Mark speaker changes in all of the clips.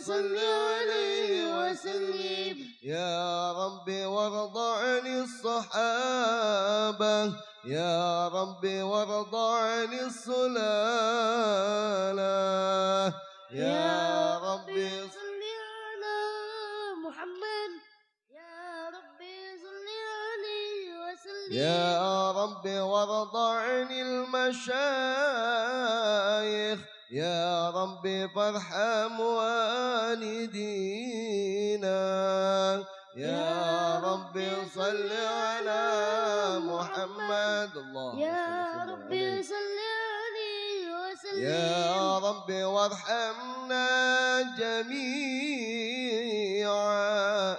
Speaker 1: صل عليه وسلم. يا ربي وارض عن الصحابة، يا ربي وارض عن السلالة، يا ربي
Speaker 2: صل على محمد، يا ربي صل عليه وسلم.
Speaker 1: يا ربي وارض عن المشايخ، يا ربي فارحم والدينا، يا ربي صل على محمد. اللهم
Speaker 2: يا ربي صل عليه وسلم.
Speaker 1: يا ربي وارحمنا جميعا،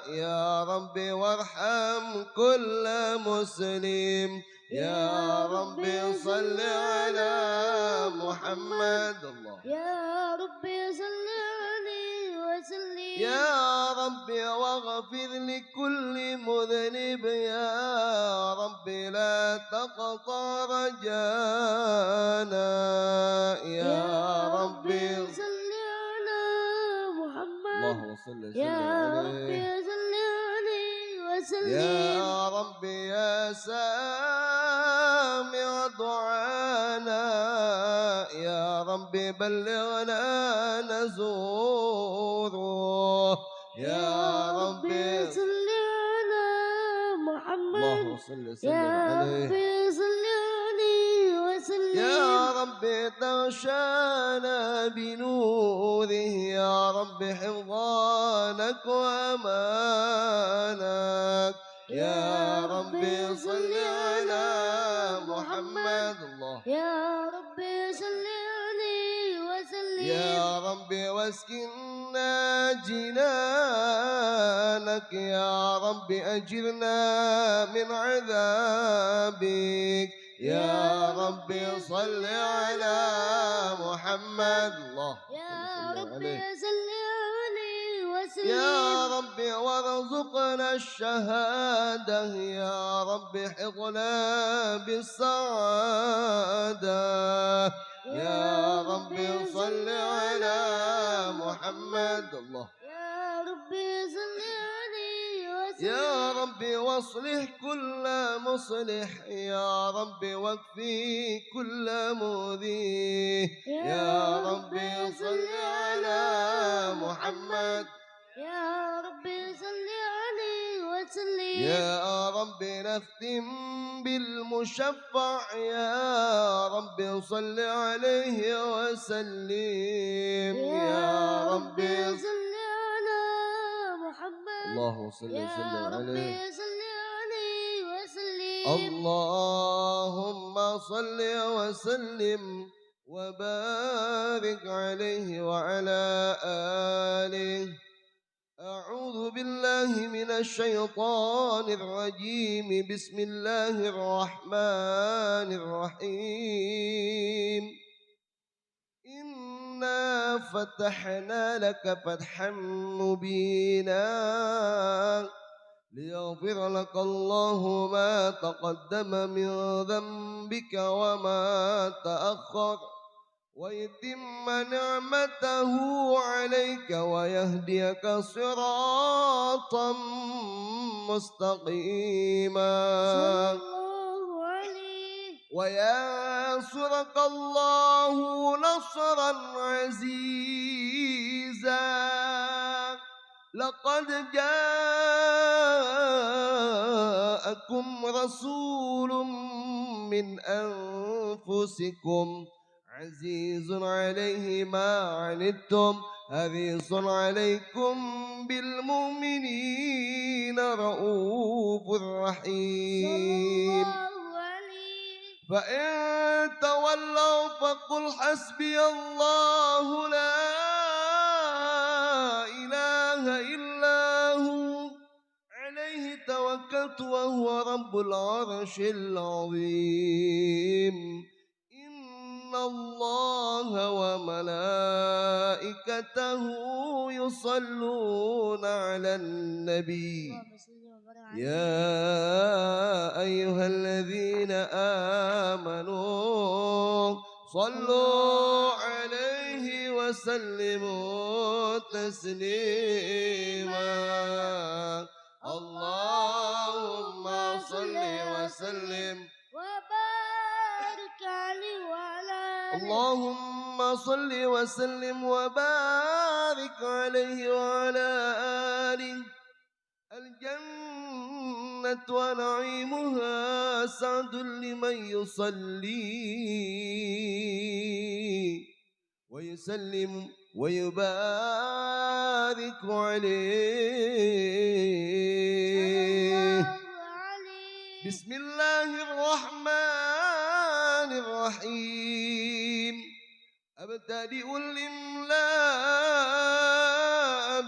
Speaker 1: يا ربي وارحم كل مسلم، يا ربي صل على محمد. الله
Speaker 2: يا ربي صل عليه وسلم.
Speaker 1: يا ربي واغفر لكل مذنب، يا ربي لا تقطع رجانا، يا ربي
Speaker 2: صل على محمد،
Speaker 1: اللهم صل وسلم
Speaker 2: يا
Speaker 1: عليه.
Speaker 2: ربي صل عليه وسلم.
Speaker 1: يا ربي يا سامع دعانا، يا ربي بلغنا نزوره، يا ربي
Speaker 2: صل على محمد،
Speaker 1: اللهم صل وسلم
Speaker 2: يا
Speaker 1: عليه.
Speaker 2: ربي صل عليه وسلم.
Speaker 1: يا ربي تغشانا بنوره، يا ربي حفظانك وامانك، يا ربي صل على محمد. الله
Speaker 2: يا ربي صل عليه وسلم.
Speaker 1: يا ربي واسكننا جنانك، يا ربي أجرنا من عذابك، يا ربي صل على محمد. الله
Speaker 2: يا ربي صل عليه وسلم.
Speaker 1: يا ربي وارزقنا الشهادة، يا ربي حفظنا بالسعادة، يا ربي صل على محمد. الله
Speaker 2: يا ربي صل عليه وسلم.
Speaker 1: يا ربي واصلح كل مصلح، يا ربي واكفي كل مؤذي، يا ربي صل على محمد.
Speaker 2: يا ربي صل عليه وسلم.
Speaker 1: يا ربي نختم بالمشفع، يا ربي صل عليه وسلم، يا ربي
Speaker 2: صل على محمد،
Speaker 1: اللهم صل وسلم عليه.
Speaker 2: صل عليه وسلم.
Speaker 1: اللهم صل وسلم وبارك عليه وعلى آله. أعوذ بالله من الشيطان الرجيم. بسم الله الرحمن الرحيم. إنا فتحنا لك فتحا مبينا ليغفر لك الله ما تقدم من ذنبك وما تأخر ويتم نعمته عليك ويهديك صراطا مستقيما وينصرك الله نصرا عزيزا. لقد جاءكم رسول من أنفسكم عزيز عليه ما عنتم حريص عليكم بالمؤمنين رؤوف رحيم. فإن تولوا فقل حسبي الله لا إله إلا هو عليه توكلت وهو رب العرش العظيم. إن الله وملائكته يصلون على النبي يا أيها الذين آمنوا صلوا عليه وسلموا تسليما اللهم صل وسلم
Speaker 2: وبارك عليه وعلى آله
Speaker 1: اللهم صل وسلم وبارك عليه وعلى آله الجنة ونعيمها سعد لمن يصلي ويسلم ويبارك عليه بسم الله الرحمن الرحيم أبتدئ الإملاء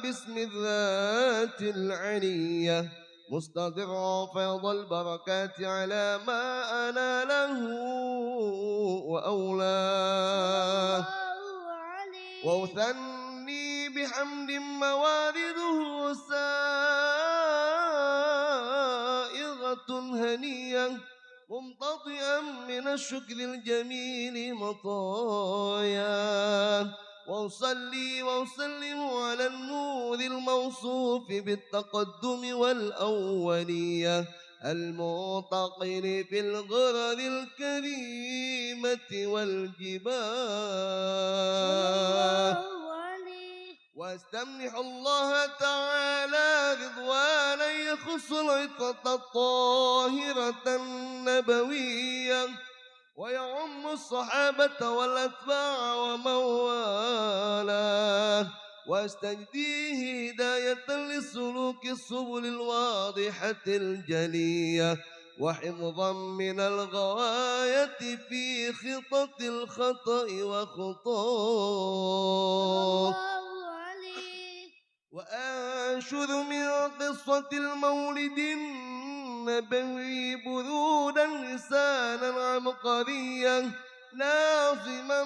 Speaker 1: باسم الذات العلية مستدرا فيض البركات على ما أنا له وأولاه وأثني بحمد موارده سائغة هنية ممتطئا من الشكر الجميل مطايا وأصلي وأسلم على النور الموصوف بالتقدم والأولية المعتقل في الغرر الكريمة والجبال واستمنح الله تعالى رضوانا يخص العطرة الطاهرة النبوية ويعم الصحابة والأتباع ومن والاه واستجديه هداية لسلوك السبل الواضحة الجلية وحفظا من الغواية في خطط الخطأ وخطاه وأنشد من قصة المولد النبوي برودا لسانا عبقريا ناظما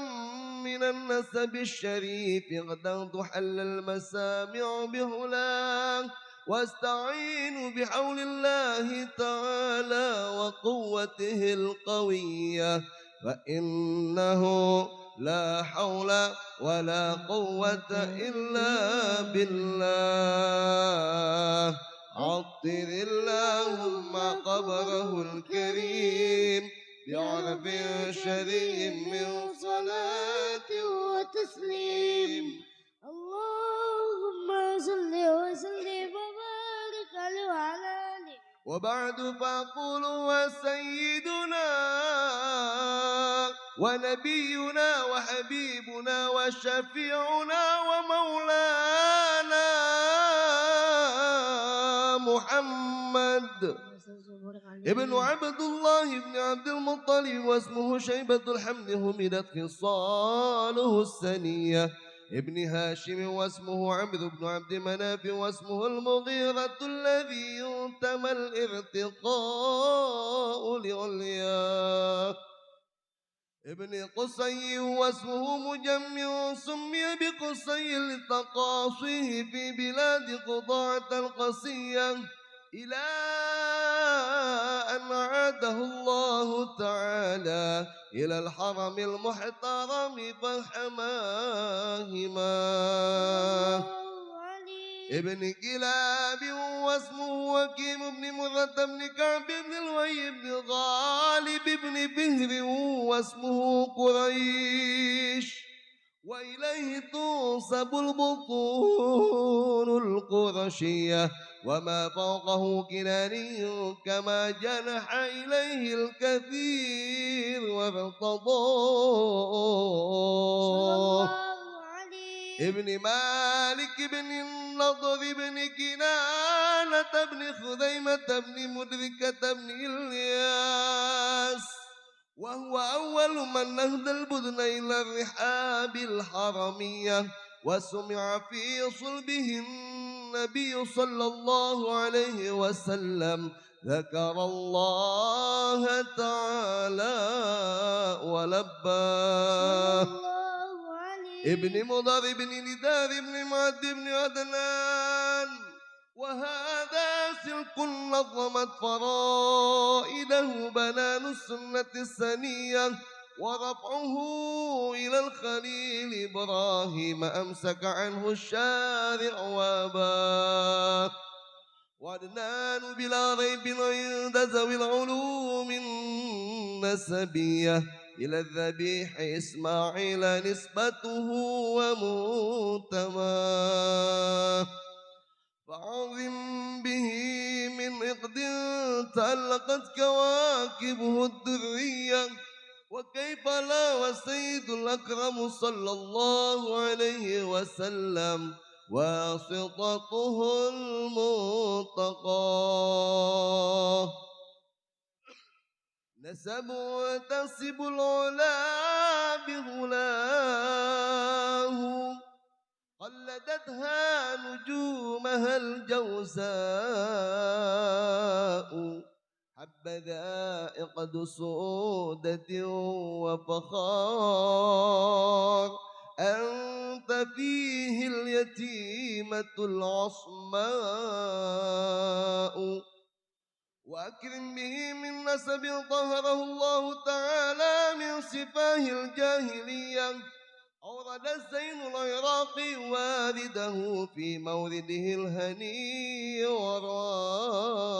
Speaker 1: من النسب الشريف غدا تحل المسامع بهلاه واستعين بحول الله تعالى وقوته القوية فإنه لا حول ولا قوة إلا بالله عطر اللهم قبره الكريم بعرف شريف من صلاة وتسليم
Speaker 2: اللهم صل وسلم وبارك عليه وعلى آله
Speaker 1: وبعد فأقول وسيدنا ونبينا وحبيبنا وشفيعنا ومولانا محمد ابن عبد الله بن عبد المطلب واسمه شيبة الحمد همدت خصاله السنية ابن هاشم واسمه عمرو بن عبد مناف واسمه المغيرة الذي ينتمى الارتقاء لعلياه ابن قصي واسمه مجمع سمي بقصي لتقاصيه في بلاد قضاعة القصية إلى أن عاده الله تعالى إلى الحرم المحترم فحماهما ابن كلاب واسمه وكيم بن مرة بن كعب بن الوي بن غالب بن فهر واسمه قريش وإليه تنسب البطون القرشية وما فوقه كناني كما جنح إليه الكثير وارتضاه ابن مالك بن النضر بن كنانة بن خزيمة بن مدركة بن إلياس وهو أول من نهد البدن إلى الرحاب الحرمية وسمع في صلبه النبي صلى الله عليه وسلم ذكر الله تعالى ولباه ابن مضر بن ندار بن معد بن عدنان وهذا سلك نظمت فرائده بنان السنة السنية ورفعه إلى الخليل إبراهيم أمسك عنه الشارع واباه. وعدنان بلا ريب عند ذوي العلوم النسبية إلى الذبيح إسماعيل نسبته ومنتماه. فعظم به من عقد تألقت كواكبه الدرية، وكيف لا والسيد الأكرم صلى الله عليه وسلم واسطته المنتقى. نسب وتنسب العلا بغلاه، قلدتها نجومها الجوزاء. حبذا عقد سعودة وفخار، أنت فيه اليتيمة العصماء. وأكرم به من نسب طهره الله تعالى من سفاه الجاهلية. أورد الزين العراقي والده في مورده الهني وراه.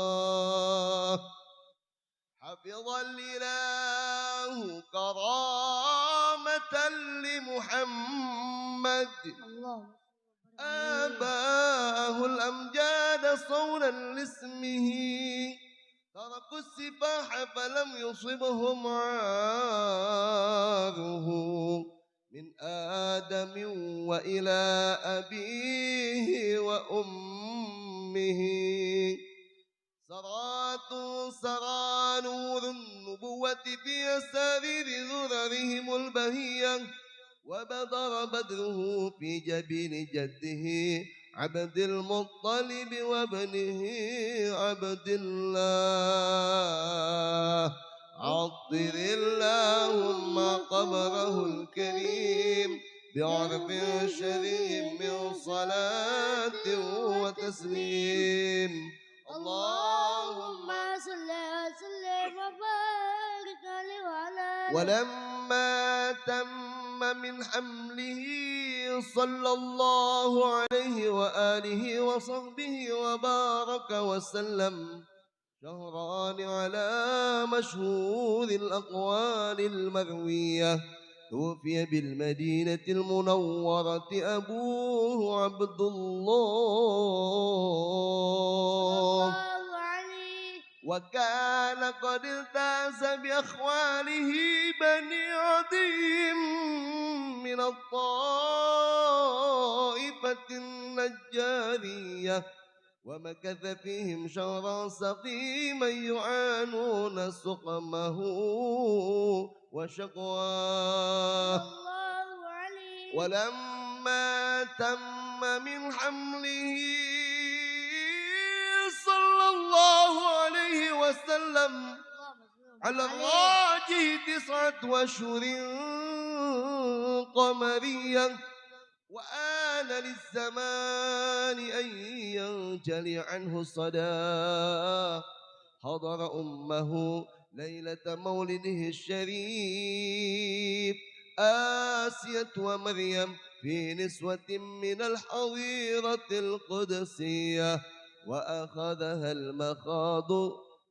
Speaker 1: حفظ الإله كرامة لمحمد، آباه الأمجاد صونا لاسمه. تركوا السفاح فلم يصبهم عاره، من آدم وإلى أبيه وأمه. سرى نور النبوة في أسارير ذررهم البهية، وبدر بدره في جبين جده عبد المطلب وابنه عبد الله. عطر اللهم قبره الكريم بعرف شريف من صلاة وتسليم.
Speaker 2: اللهم صل وسلم وبارك عليه وعلى آله.
Speaker 1: ولما تم من حمله صلى الله عليه وآله وصحبه وبارك وسلم شهران على مشهور الأقوال المروية، توفي بالمدينة المنورة أبوه عبد الله، وكان قد التاز بأخواله بني عدي من الطائفة النجارية، ومكث فيهم شهرا سقيما يعانون سقمه وشقواه. ولما تم من حمله صلى الله عليه وسلم على الراجح 9 أشهر قمرية، وآن للزمان أن ينجلي عنه الصدى، حضر أمه ليلة مولده الشريف آسية ومريم في نسوة من الحظيرة القدسية، وأخذها المخاض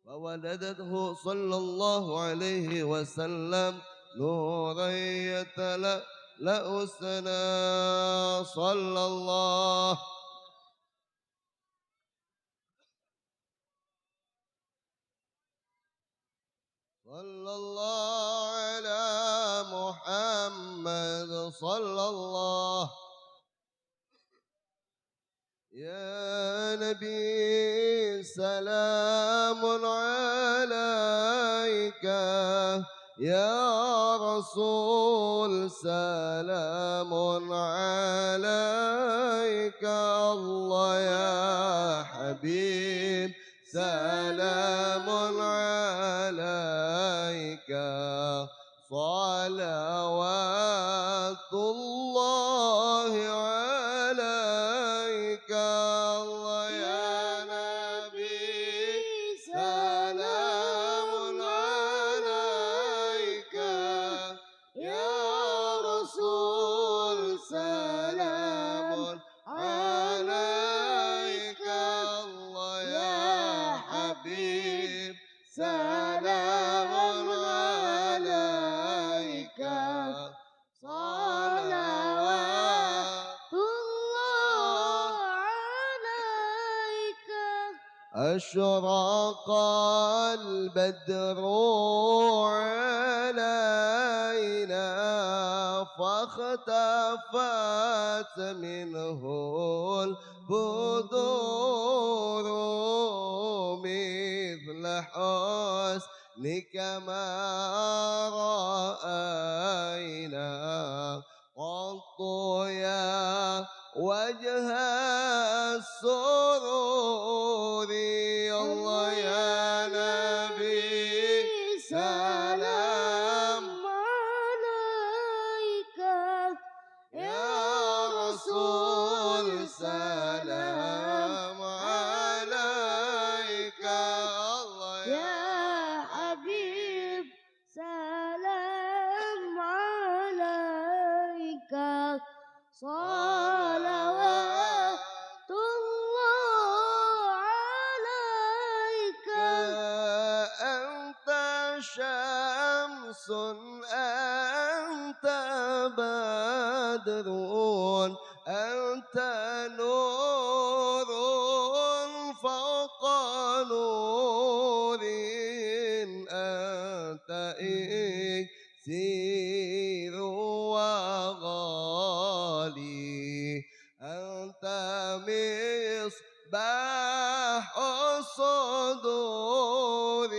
Speaker 1: وولدته صلى الله عليه وسلم نورا يتلألأ سنا. صلى الله على محمد صلى الله. يا نبي سلام عليك، يا رسول سلام عليك، الله يا حبيب سلام عليك، صلوات الله عليك، الله يا نبي سلام عليك، أشرق البدر علينا فاختفت منه البدور مثل حسنك ما رأينا قط يا وجه السرور الله يا نبي سلام
Speaker 2: عليك
Speaker 1: يا رسول سلام عليك الله
Speaker 2: يا حبيب سلام عليك صلوات الله عليك
Speaker 1: أنت شمس أنت بدر أنت نور فوق نور أنت إكسير وغالي أنت مصباح الصدور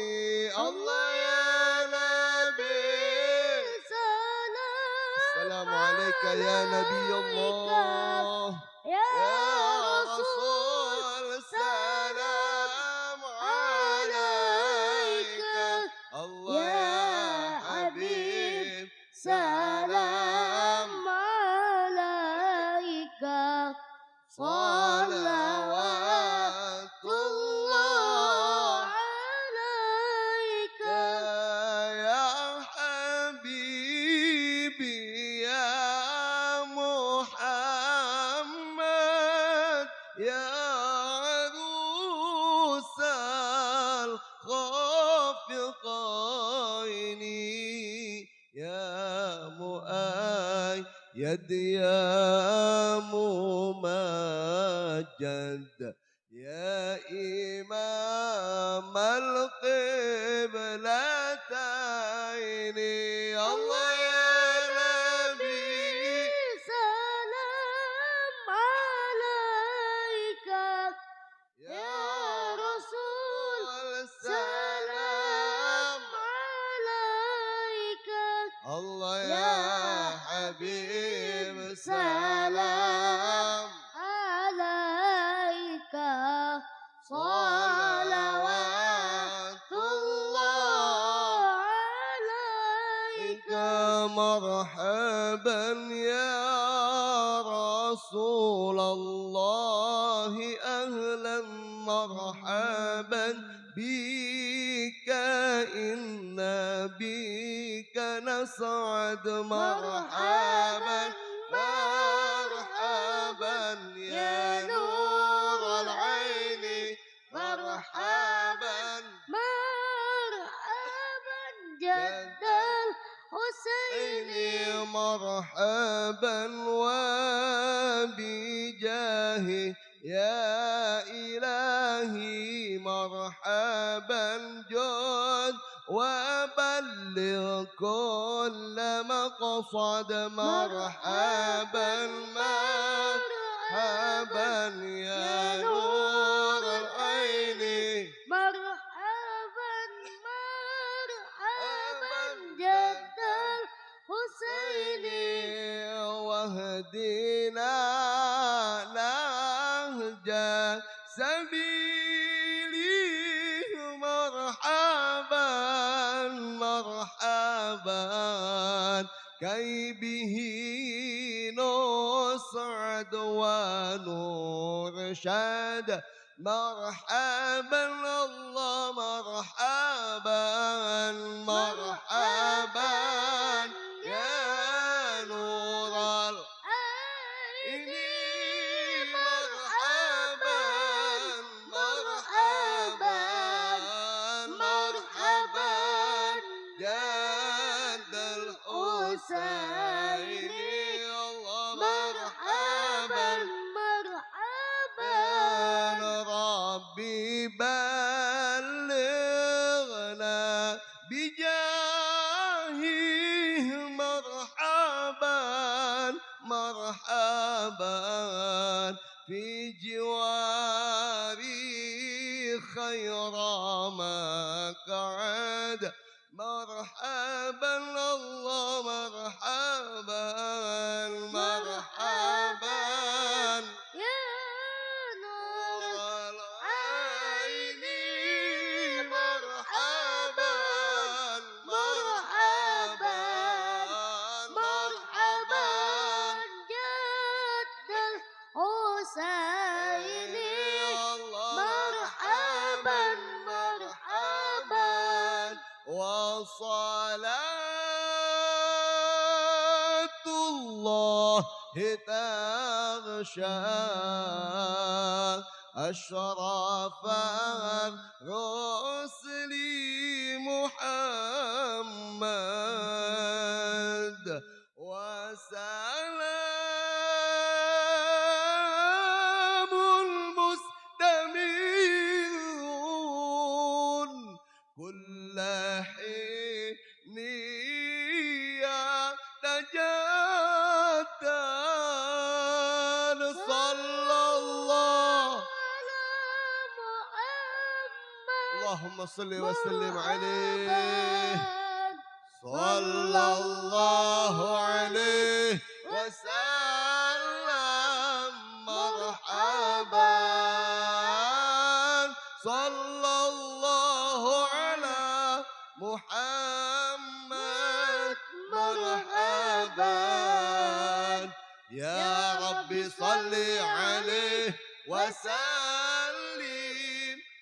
Speaker 1: الله يا نبي السلام عليك يا نبي الله
Speaker 2: يا
Speaker 1: رسول سلام عليك الله يا حبيب
Speaker 2: سلام عليك صلوات الله عليك
Speaker 1: يا حبيبي يا محمد يا عروس الخافقين يا مؤيد يا ممجد يا إمام القبلتين الله يا نبي
Speaker 2: سلام عليك يا رسول سلام عليك
Speaker 1: الله
Speaker 2: يا
Speaker 1: يا حبيب
Speaker 2: سلام عليك صلوات الله عليك
Speaker 1: مرحبا يا رسول الله أهلا مرحبا بك إنا بك نسعد مرحبا مرحبا يا نور العين مرحبا
Speaker 2: مرحبا جد الحسين
Speaker 1: مرحبا وبجاهه يا إلهي مرحبا جد وبلغ كل مقصد مرحبا مرحبا يا نور العين
Speaker 2: مرحبا مرحبا جد الحسين
Speaker 1: واهدنا نهج سبيلي مرحبا مرحبا كي به نسعد ونرشد مرحبا الله مرحبا مرحبا يا نور العين مرحبا مرحبا مرحبا جد الحسين الله مرحبا
Speaker 2: مرحبا
Speaker 1: ربي في جواري خير ما قعد مرحبا الله مرحبا مرحبا
Speaker 2: يا نور
Speaker 1: العين
Speaker 2: مرحبا
Speaker 1: مرحبا
Speaker 2: مرحبا جد الحسين مرحبا مرحبا
Speaker 1: وصلاة الله تغشى أشرف الرسل محمد وسلام المستمرون كل حين يتجدد صلى الله اللهم صل وسلم عليه صلى الله عليه وسلم مرحبا صلى الله على محمد مرحبا يا ربي صل عليه وسلم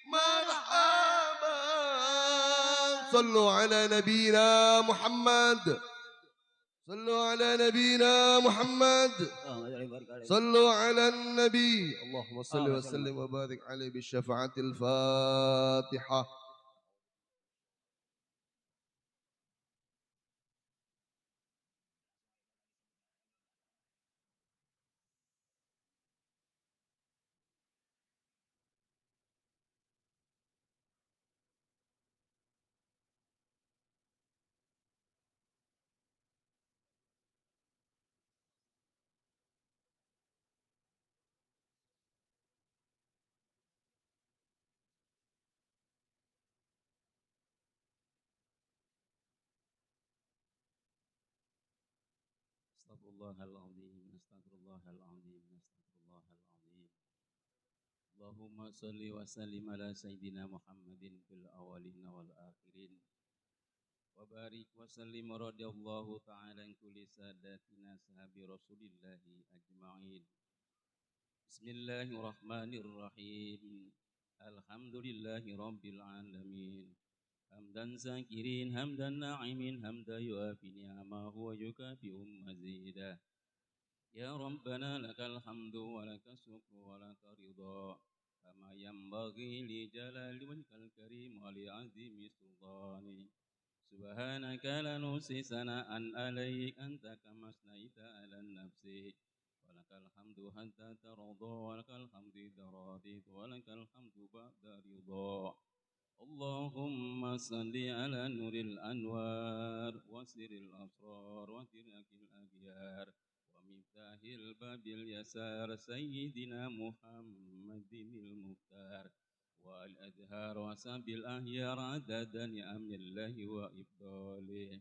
Speaker 1: مرحبا صلوا على نبينا محمد صلوا على نبينا محمد صلوا على النبي اللهم صل وسلم وبارك عليه بالشفاعة الفاتحة
Speaker 3: Astagfirullahaladzim, astagfirullahaladzim, astagfirullahaladzim. Allahumma salli wa sallim ala Sayyidina Muhammadin fil awalina wal akhirin. Wa barik wa sallim radiyallahu ta'ala an kulli sadatina sahabi Rasulillahi ajma'in. Bismillahirrahmanirrahim. Alhamdulillahi rabbil alamin. Hamdan zakirin, hamdan na'imin, hamda yuafi ni'amahu wa yukafi'u mazidah. Ya Rabbana lakal hamdu wa lakal syukru wa lakal ridha kama yanbaghi li jalali wajhikal karim wa li azimi sultani subhanaka la nuhsi sana'an alaik anta kama asnaita ala nafsi wa lakal hamdu hatta tarda wa lakal hamdu idza radit wa lakal hamdu ba'da ridha Allahumma salli ala nuril anwar wa siril asrar wa tirakil aghyar ومفتاح الباب اليسار سيدنا محمد المختار والأزهار وسب الأهيار عدد نعم الله وإفضاله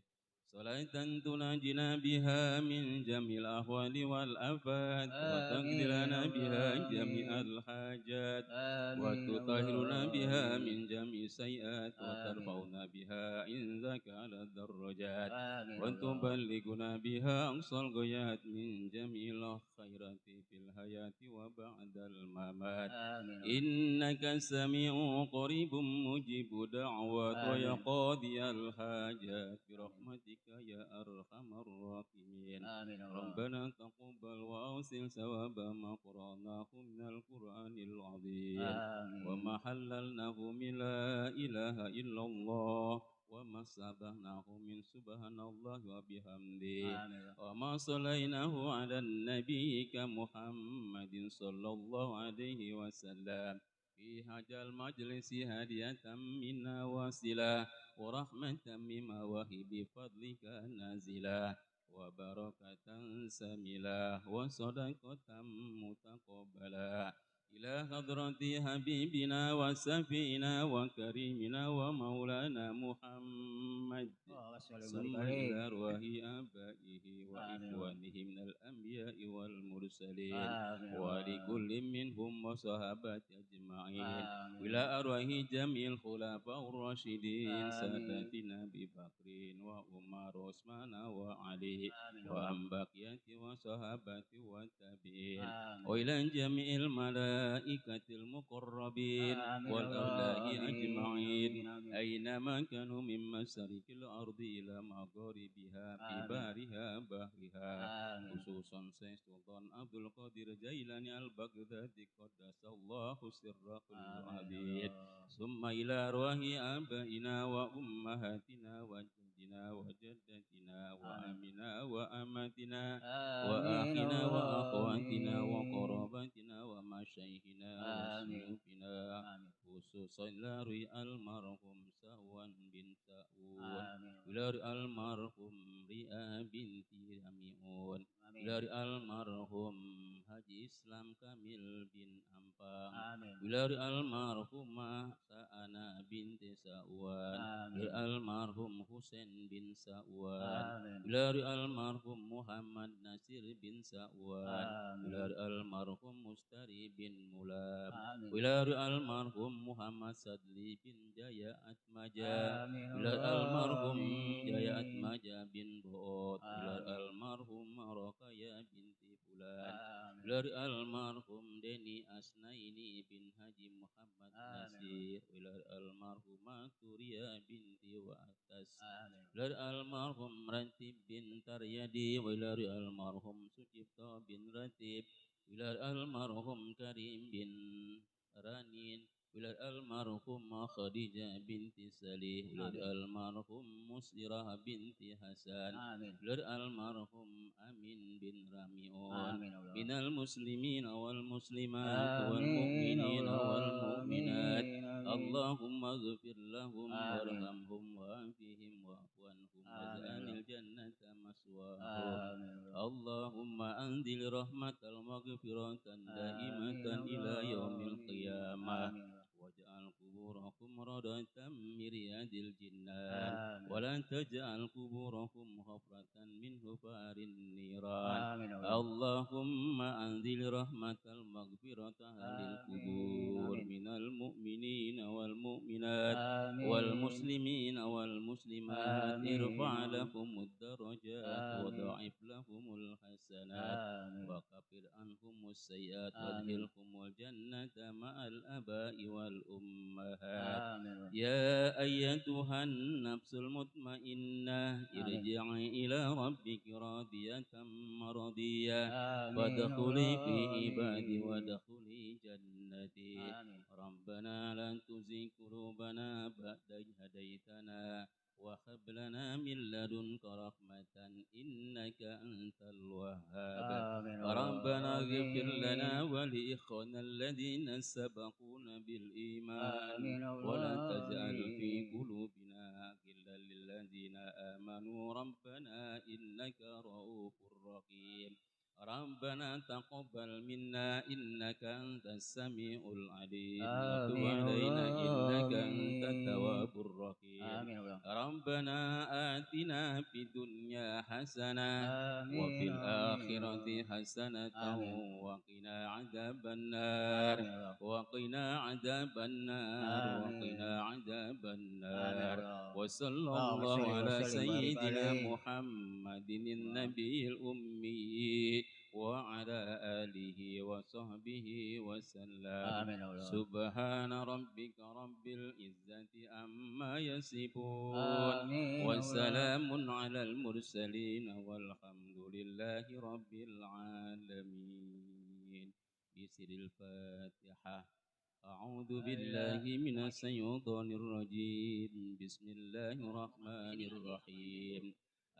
Speaker 3: صلاة تناجنا بها من جميع الأهوال والآفات وتقضي لنا بها جميع الحاجات وتطهرنا بها من جميع السيئات وترفعنا بها عندك على الدرجات وتبلغنا بها أقصى الغايات من جميع الخيرات في الحياة وبعد الممات إنك سميع قريب مجيب دعوات ويا قاضي الحاجات برحمتك يا أرحم الراحمين ربنا تقبل وأوصل ثواب ما قرأناه من القرآن العظيم وما حللناه من لا إله إلا الله وما سبحناه من سبحان الله وبحمده وما صليناه على النبي كمحمد صلى الله عليه وسلم في هذا المجلس هدية منا واصلة ورحمة من مواهب فضلك نازلة وبركة سملا وصدقة متقبلا إلى حضرة حبيبنا وسفينا وكريمنا ومولانا محمد ثم إلى أرواح آبائه وإخوانه من الأنبياء والمرسلين ولكل منهم وصحابة أجمعين إلى أرواح جميع الخلفاء الراشدين سادتنا أبي بكر وعمر وعثمان وعلي وعن بقية وصحابة والتابعين وإلى جميع الملائكة المقربين والأولاد أجمعين أينما كانوا من مشارق الأرض إلى مغاربها في بارها بحرها خصوصا سيد سلطان عبد القادر جيلاني البغدادي قدس الله سره العظيم ثم إلى أرواح آبائنا وأمهاتنا وجدنا وجدتنا وأمنا وأمتنا وأخنا وأخواتنا وقراباتنا ومشايخنا وسيوفنا خصوصا لاري المرحوم سهوان بن ساون لاري المرحوم رئا بنت رميون لاري المرحوم Haji Islam Kamil bin Ampang lari almarhum Sa'ana binti Sa'wan lari almarhum Husain bin Sa'wan lari almarhum Muhammad Nasir bin Sa'wan lari almarhum Mustari bin Mulab lari almarhum Muhammad Sadli bin Jaya Atmaja lari almarhum Jaya Atmaja bin Bo'ot lari almarhum Rokaya binti Fulan lari almarhum Deni Asnaini bin Haji Muhammad Nasir lari almarhum Turia binti Wa'atas lari almarhum Ratib bin Taryadi lari almarhum Sucipto bin Ratib lari almarhum Karim bin Ranin lari almarhum Khadijah binti Salih lari almarhum Musirah binti Hasan lari almarhum Amin bin Ramiun minal muslimin wal muslimat wal mu'minin wal mu'minat Allahumma ghfir lahum warhamhum wa'afihim wa'fu anhum waj'alil jannata maswahum Allahumma anzil rahmatal maghfiratan daimatan ila yaumil qiyamah waj'al kuburakum radatan min riyadil jinnan wa la taj'al kuburakum hafratan min hufarin niran Allahumma anzil rahmatal maghfiratan lil kubur minal mu'minina wal mu'minat wal muslimina wal muslimat irfa' lahumud darajat wa dha'if lahumul hasanat wa kafir anhumus sayyi'at wadkhilhumul jannata ma'al aba'i wal ummahat ya ayyatuhan nafsul mutmainnah irji'i ila rabbiki radiyatan maradiyah wadkhuli fi ibadi wadkhuli jannati rabbana la tuzigh qulubana ba'da idh hadaytana wa hab lana min ladunka rahmatan innaka antal wahhab rabbana ighfir lana wa li ikhwana alladhina sabaquna bil iman wa la taj'al fi qulubina ghillan lil ladzina amanu rabbana innaka ra'ufur rahim ربنا تقبل منا إنك أنت السميع العليم وتب علينا إنك أنت التواب الرحيم ربنا آتنا في الدنيا حسنة وفي الآخرة حسنة وقنا عذاب النار وقنا عذاب النار وقنا عذاب النار وصلى الله على سيدنا محمد النبي الأمي وعلى آله وصحبه وسلم سبحان ربك رب العزة عما يصفون وسلام على المرسلين والحمد لله رب العالمين بسر الفاتحة أعوذ بالله من الشيطان الرجيم بسم الله الرحمن الرحيم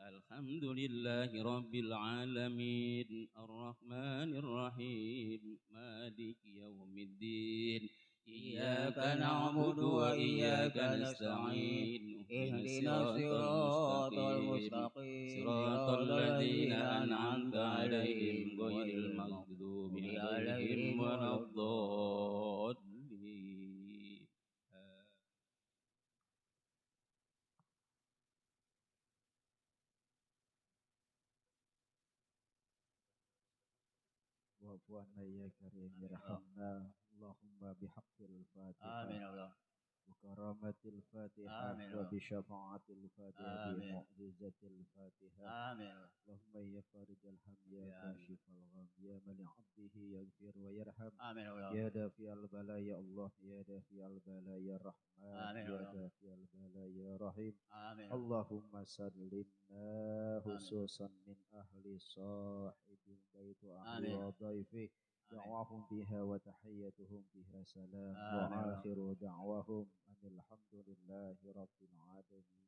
Speaker 3: الحمد لله رب العالمين الرحمن الرحيم مالك يوم الدين إياك نعبد وإياك نستعين
Speaker 4: اهدنا الصراط المستقيم
Speaker 3: صراط الذين أنعمت عليهم غير المغضوب عليهم ولا الضالين.
Speaker 4: واعف عنا يا كريم ارحمنا اللهم بحق الفاتحة
Speaker 5: آمين يا الله.
Speaker 4: وكرامة الفاتحة
Speaker 5: آمين.
Speaker 4: وبشفاعة الفاتحة
Speaker 5: آمين.
Speaker 4: بمعجزة الفاتحة
Speaker 5: آمين.
Speaker 4: اللهم يا فارج الهم يا
Speaker 5: يا
Speaker 4: كاشف الغم يا من لعبده يغفر ويرحم
Speaker 5: آمين يا الله.
Speaker 4: يا دافع البلاء يا الله يا دافع البلاء يا رحمن
Speaker 5: آمين يا
Speaker 4: يا
Speaker 5: الله.
Speaker 4: دافع البلاء يا رحيم
Speaker 5: آمين.
Speaker 4: اللهم سلمنا خصوصا من أهل صاحب البيت وأهل
Speaker 5: آمين.
Speaker 4: وضيفه دعواهم بها وتحيتهم بها سلام
Speaker 5: آمين.
Speaker 4: وآخر دعواهم أن الحمد لله رب العالمين.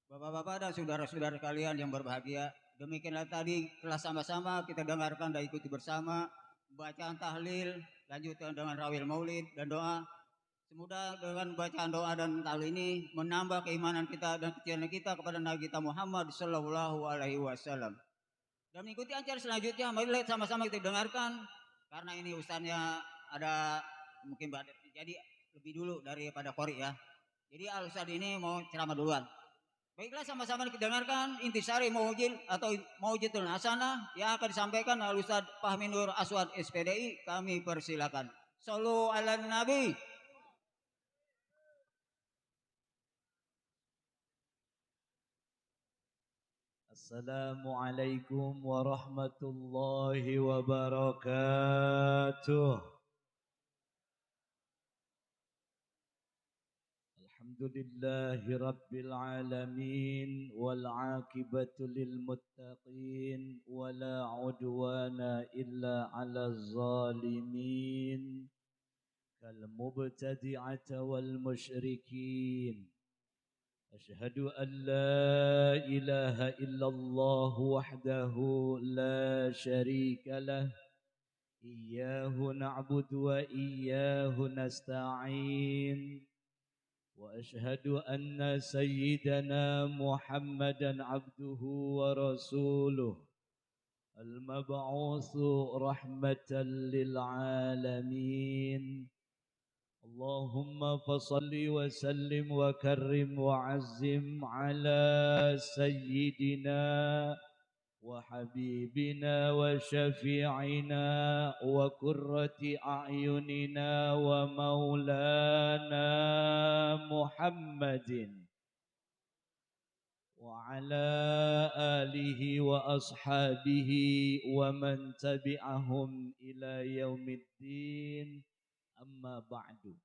Speaker 5: Bapak-bapak dan saudara-saudara kalian yang berbahagia, demikianlah tadi telah sama-sama kita dengarkan dan ikuti bersama bacaan tahlil, lanjutkan dengan rawil maulid dan doa. Semoga dengan bacaan doa dan tahlil ini menambah keimanan kita dan kecintaan kita kepada Nabi kita Muhammad Sallallahu Alaihi Wasallam. Dan mengikuti acara selanjutnya, mari sama-sama kita dengarkan karena ini ustaznya ada mungkin jadi lebih dulu daripada Qori ya. Jadi al ustaz ini mau ceramah duluan. Baiklah sama-sama kita dengarkan intisari maujil atau maujitul hasanah yang akan disampaikan oleh Ustaz Fahmi Nur Aswad SPDI. Kami persilakan. Sallu ala Nabi.
Speaker 4: Assalamualaikum warahmatullahi wabarakatuh. Alhamdulillahi rabbil alamin wal aqibatu lil muttaqin wala udwana illa 'alal zalimin kal mubtadi'ati wal musyrikin. Ashhadu an la ilaha illallah wahdahu la syarika lah. Iyyahu na'budu wa iyyahu nasta'in. وأشهد أن سيدنا محمدا عبده ورسوله المبعوث رحمة للعالمين. اللهم فصل وسلم وكرم وعزم على سيدنا وحبيبنا وشفيعنا وقرة أعيننا ومولانا محمد وعلى آله وأصحابه ومن تبعهم إلى يوم الدين. أما بعد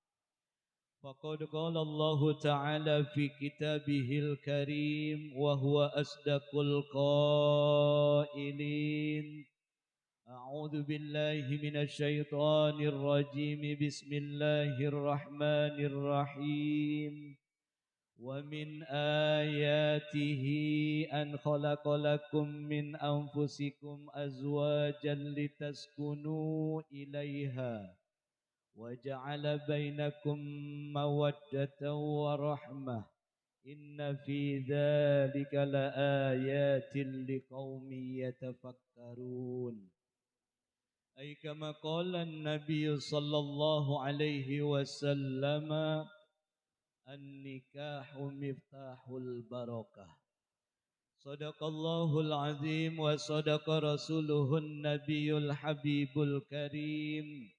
Speaker 4: فقد قال الله تعالى في كتابه الكريم وهو أصدق القائلين. أعوذ بالله من الشيطان الرجيم بسم الله الرحمن الرحيم. ومن آياته أن خلق لكم من أنفسكم أزواجا لتسكنوا إليها وجعل بينكم مودة ورحمة إن في ذلك لآيات لقوم يتفكرون. أي كما قال النبي صلى الله عليه وسلم النكاح مفتاح البركة. صدق الله العظيم وصدق رسوله النبي الحبيب الكريم.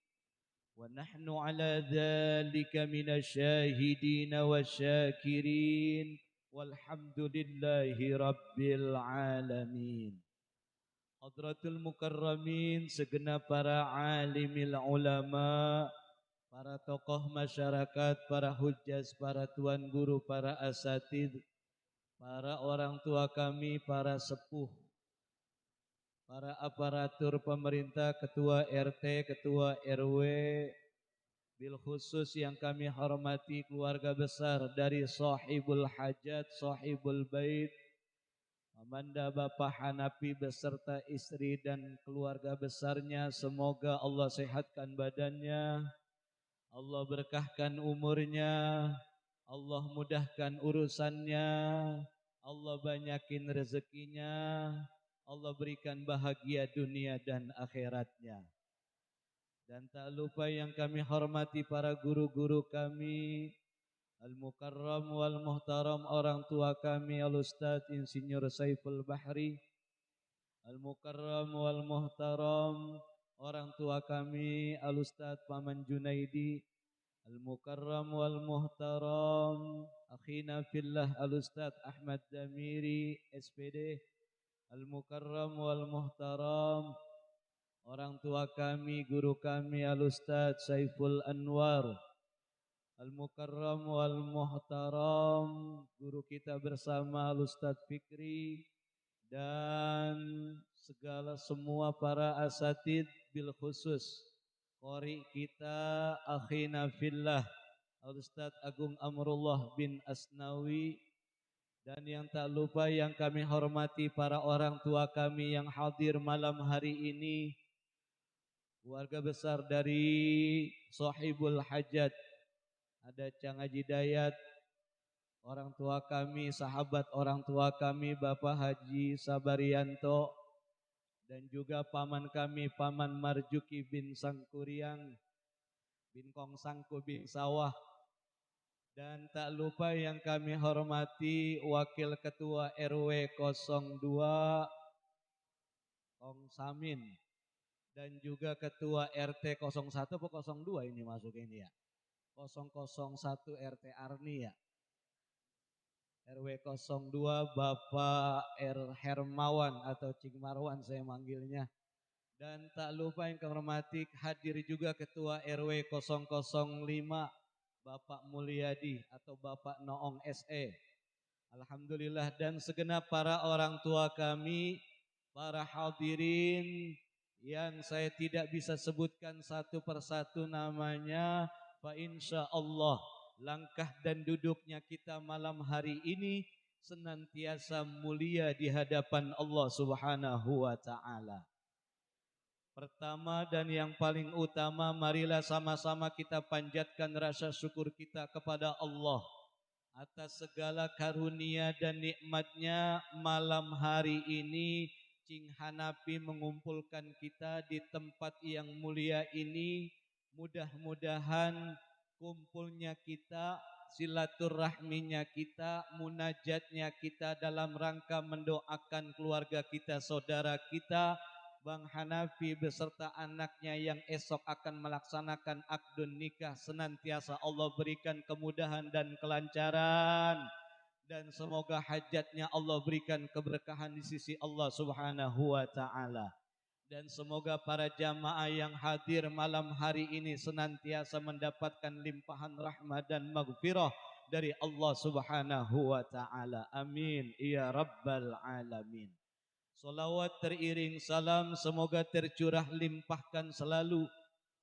Speaker 4: ونحن على ذلك من الشاهدين والشاكرين والحمد لله رب العالمين. Hadratul Mukarramin, segenap para alimil ulama, para tokoh masyarakat, para hujjaz, para tuan guru, para asatid, para orang tua kami, para sepuh, para aparatur pemerintah, ketua RT, ketua RW, bil khusus yang kami hormati keluarga besar dari sahibul hajat, sahibul bait,
Speaker 6: Amanda Bapak Hanafi beserta istri dan keluarga besarnya, semoga Allah sehatkan badannya, Allah berkahkan umurnya, Allah mudahkan urusannya, Allah banyakin rezekinya, Allah berikan bahagia dunia dan akhiratnya. Dan tak lupa yang kami hormati para guru-guru kami, Al-Mukarram wal Muhtaram, orang tua kami Al-Ustadz Insinyur Saiful Bahri. Al-Mukarram wal Muhtaram, orang tua kami Al-Ustadz Paman Junaidi. Al-Mukarram wal Muhtaram, akhina fillah Al-Ustadz Ahmad Damiri SPD. Al-Mukarram wal Muhtaram, orang tua kami, guru kami Al-Ustadz Saiful Anwar. Al-Mukarram wal Muhtaram, guru kita bersama Al-Ustadz Fikri, dan segala semua para asatid, bil khusus qori kita akhina fillah Al-Ustadz Agung Amrullah bin Asnawi. Dan yang tak lupa yang kami hormati para orang tua kami yang hadir malam hari ini, keluarga besar dari Sohibul Hajat, ada Cang Haji Dayat, orang tua kami, sahabat orang tua kami Bapak Haji Sabarianto, dan juga paman kami Paman Marjuki bin Sangkuriang bin Kong Sangku bin Sawah. Dan tak lupa yang kami hormati Wakil Ketua RW 02 Kong Samin, dan juga Ketua RT 01 atau 02 ini masuk ini ya, 001 RT Arni ya, RW 02 Bapak R. Hermawan atau Cing Marwan saya manggilnya. Dan tak lupa yang kami hormati hadir juga Ketua RW 005 Bapak Mulyadi atau Bapak Noong SE. Alhamdulillah, dan segenap para orang tua kami, para hadirin yang saya tidak bisa sebutkan satu persatu namanya, fa insya Allah langkah dan duduknya kita malam hari ini senantiasa mulia di hadapan Allah Subhanahu wa ta'ala. Pertama dan yang paling utama, marilah sama-sama kita panjatkan rasa syukur kita kepada Allah atas segala karunia dan nikmatnya. Malam hari ini Cing Hanafi mengumpulkan kita di tempat yang mulia ini. Mudah-mudahan kumpulnya kita, silaturahminya kita, munajatnya kita dalam rangka mendoakan keluarga kita, saudara kita Bang Hanafi beserta anaknya yang esok akan melaksanakan akdun nikah, senantiasa Allah berikan kemudahan dan kelancaran, dan semoga hajatnya Allah berikan keberkahan di sisi Allah Subhanahu wa ta'ala. Dan semoga para jamaah yang hadir malam hari ini senantiasa mendapatkan limpahan rahmat dan maghfirah dari Allah Subhanahu wa ta'ala. Amin ya rabbal alamin. Salawat teriring salam semoga tercurah limpahkan selalu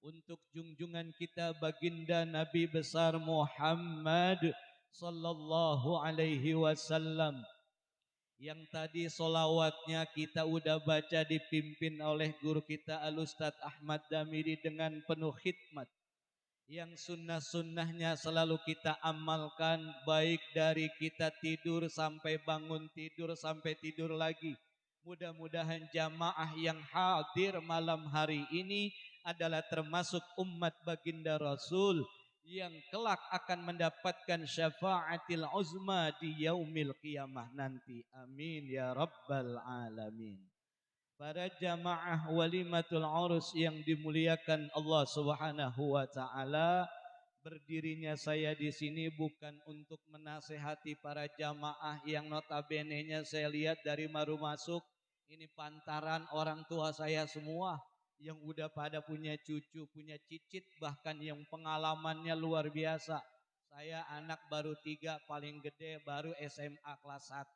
Speaker 6: untuk junjungan kita baginda Nabi besar Muhammad sallallahu alaihi wasallam, yang tadi solawatnya kita udah baca dipimpin oleh guru kita Al-Ustadz Ahmad Damiri dengan penuh khidmat, yang sunnah-sunnahnya selalu kita amalkan, baik dari kita tidur sampai bangun tidur sampai tidur lagi. Mudah-mudahan jamaah yang hadir malam hari ini adalah termasuk umat baginda Rasul yang kelak akan mendapatkan syafaatil uzma di yaumil qiyamah nanti. Amin ya rabbal alamin. Para jamaah walimatul urus yang dimuliakan Allah Subhanahu wa taala, berdirinya saya di sini bukan untuk menasehati para jamaah yang notabene-nya saya lihat dari baru masuk ini pantaran orang tua saya semua yang udah pada punya cucu, punya cicit, bahkan yang pengalamannya luar biasa. Saya anak baru 3, paling gede baru SMA kelas 1.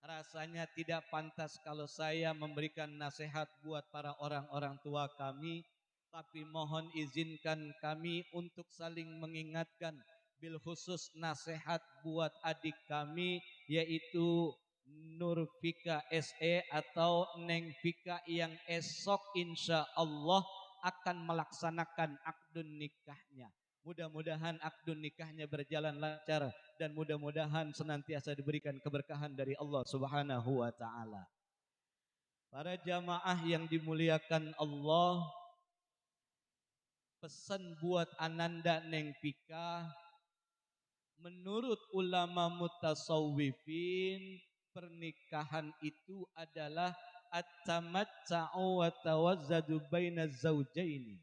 Speaker 6: Rasanya tidak pantas kalau saya memberikan nasihat buat para orang-orang tua kami, tapi mohon izinkan kami untuk saling mengingatkan, bil khusus nasihat buat adik kami yaitu Nur Fika SE atau Neng Fika yang esok insya Allah akan melaksanakan akdun nikahnya. Mudah-mudahan akdun nikahnya berjalan lancar dan mudah-mudahan senantiasa diberikan keberkahan dari Allah Subhanahu wa taala. Para jamaah yang dimuliakan Allah, pesan buat Ananda Neng Fika, menurut ulama mutasawwifin, pernikahan itu adalah at-tamatta'u wa tawazzadu baina zaujaini.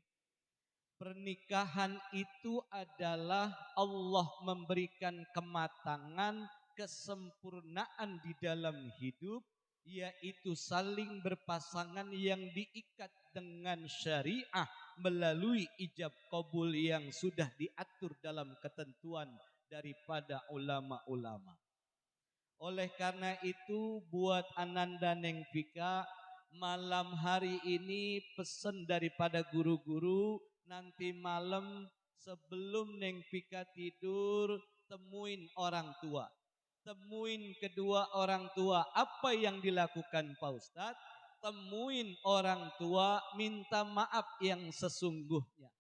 Speaker 6: Pernikahan itu adalah Allah memberikan kematangan, kesempurnaan di dalam hidup, yaitu saling berpasangan yang diikat dengan syariah melalui ijab qabul yang sudah diatur dalam ketentuan daripada ulama-ulama. Oleh karena itu buat Ananda Neng Fika, malam hari ini pesan daripada guru-guru, nanti malam sebelum Neng Fika tidur temuin orang tua. Temuin kedua orang tua. Apa yang dilakukan Pak Ustadz? Temuin orang tua, minta maaf yang sesungguhnya.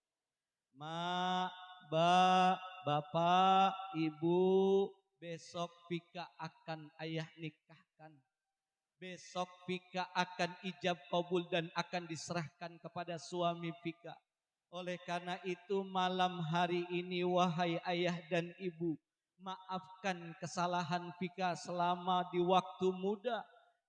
Speaker 6: Ma, ba, bapak, ibu, besok Fika akan ayah nikahkan. Besok Fika akan ijab qabul dan akan diserahkan kepada suami Fika. Oleh karena itu malam hari ini wahai ayah dan ibu, maafkan kesalahan Fika selama di waktu muda.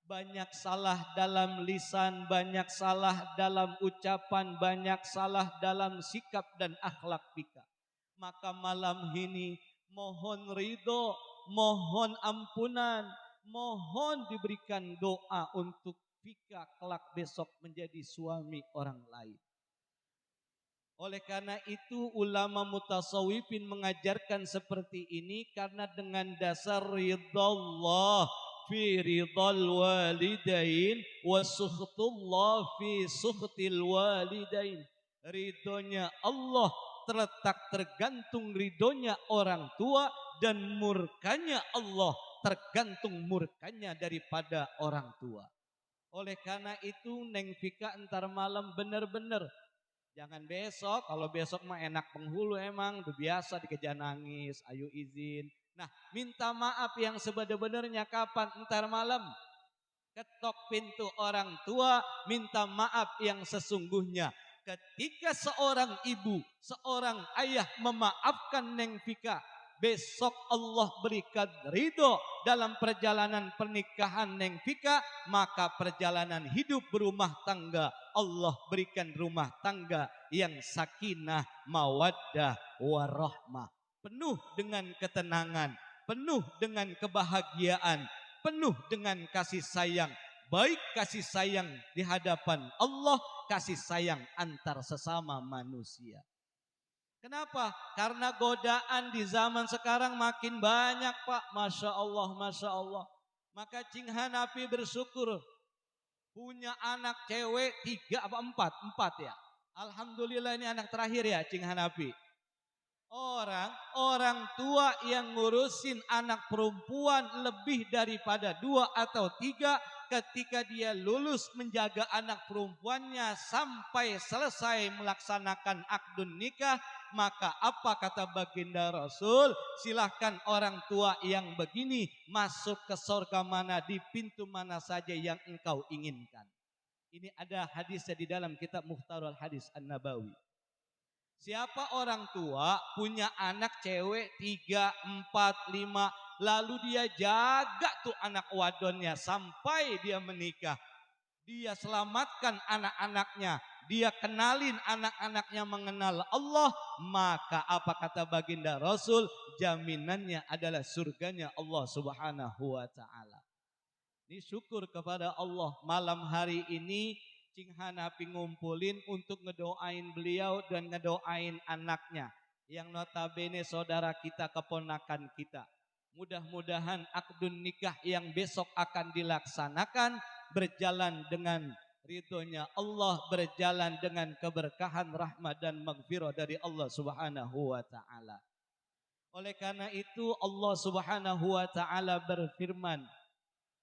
Speaker 6: Banyak salah dalam lisan, banyak salah dalam ucapan, banyak salah dalam sikap dan akhlak Fika. Maka malam ini mohon ridho, mohon ampunan, mohon diberikan doa untuk Fika kelak besok menjadi suami orang lain. Oleh karena itu ulama mutasawwifin mengajarkan seperti ini karena dengan dasar ridallah fi ridal walidain wa sukhtullah fi sukhtil walidain. Ridhonya Allah terletak tergantung ridhonya orang tua dan murkanya Allah tergantung murkanya daripada orang tua. Oleh karena itu Neng Fika entar malam benar-benar jangan besok, kalau besok mah enak penghulu emang, udah biasa dikejar nangis, ayo izin. Nah minta maaf yang sebenar-benarnya kapan? Entar malam. Ketok pintu orang tua, minta maaf yang sesungguhnya. Ketika seorang ibu, seorang ayah memaafkan Neng Fika, besok Allah berikan ridho dalam perjalanan pernikahan Neng Fika, maka perjalanan hidup berumah tangga Allah berikan rumah tangga yang sakinah, mawaddah, warahmah. Penuh dengan ketenangan, penuh dengan kebahagiaan, penuh dengan kasih sayang. Baik kasih sayang di hadapan Allah, kasih sayang antar sesama manusia. Kenapa? Karena godaan di zaman sekarang makin banyak Pak. Masya Allah, Masya Allah. Maka Cing Hanafi bersyukur punya anak cewek 3 apa 4 ya. Alhamdulillah ini anak terakhir ya Cing Hanafi. Orang tua yang ngurusin anak perempuan lebih daripada 2 atau 3 ketika dia lulus menjaga anak perempuannya sampai selesai melaksanakan akdun nikah, maka apa kata baginda Rasul? Silahkan orang tua yang begini masuk ke surga mana di pintu mana saja yang engkau inginkan. Ini ada hadisnya di dalam kitab Mukhtarul Hadis An-Nabawi. Siapa orang tua punya anak cewek 3, 4, 5 lalu dia jaga tuh anak wadonnya sampai dia menikah. Dia selamatkan anak-anaknya, dia kenalin anak-anaknya mengenal Allah, maka apa kata baginda Rasul? Jaminannya adalah surganya Allah Subhanahu wa taala. Ini syukur kepada Allah malam hari ini Cing Hanafi ngumpulin untuk ngedoain beliau dan ngedoain anaknya yang notabene saudara kita, keponakan kita. Mudah-mudahan akdun nikah yang besok akan dilaksanakan berjalan dengan ridhonya Allah, berjalan dengan keberkahan, rahmat dan maghfirah dari Allah Subhanahu wa taala. Oleh karena itu Allah Subhanahu wa taala berfirman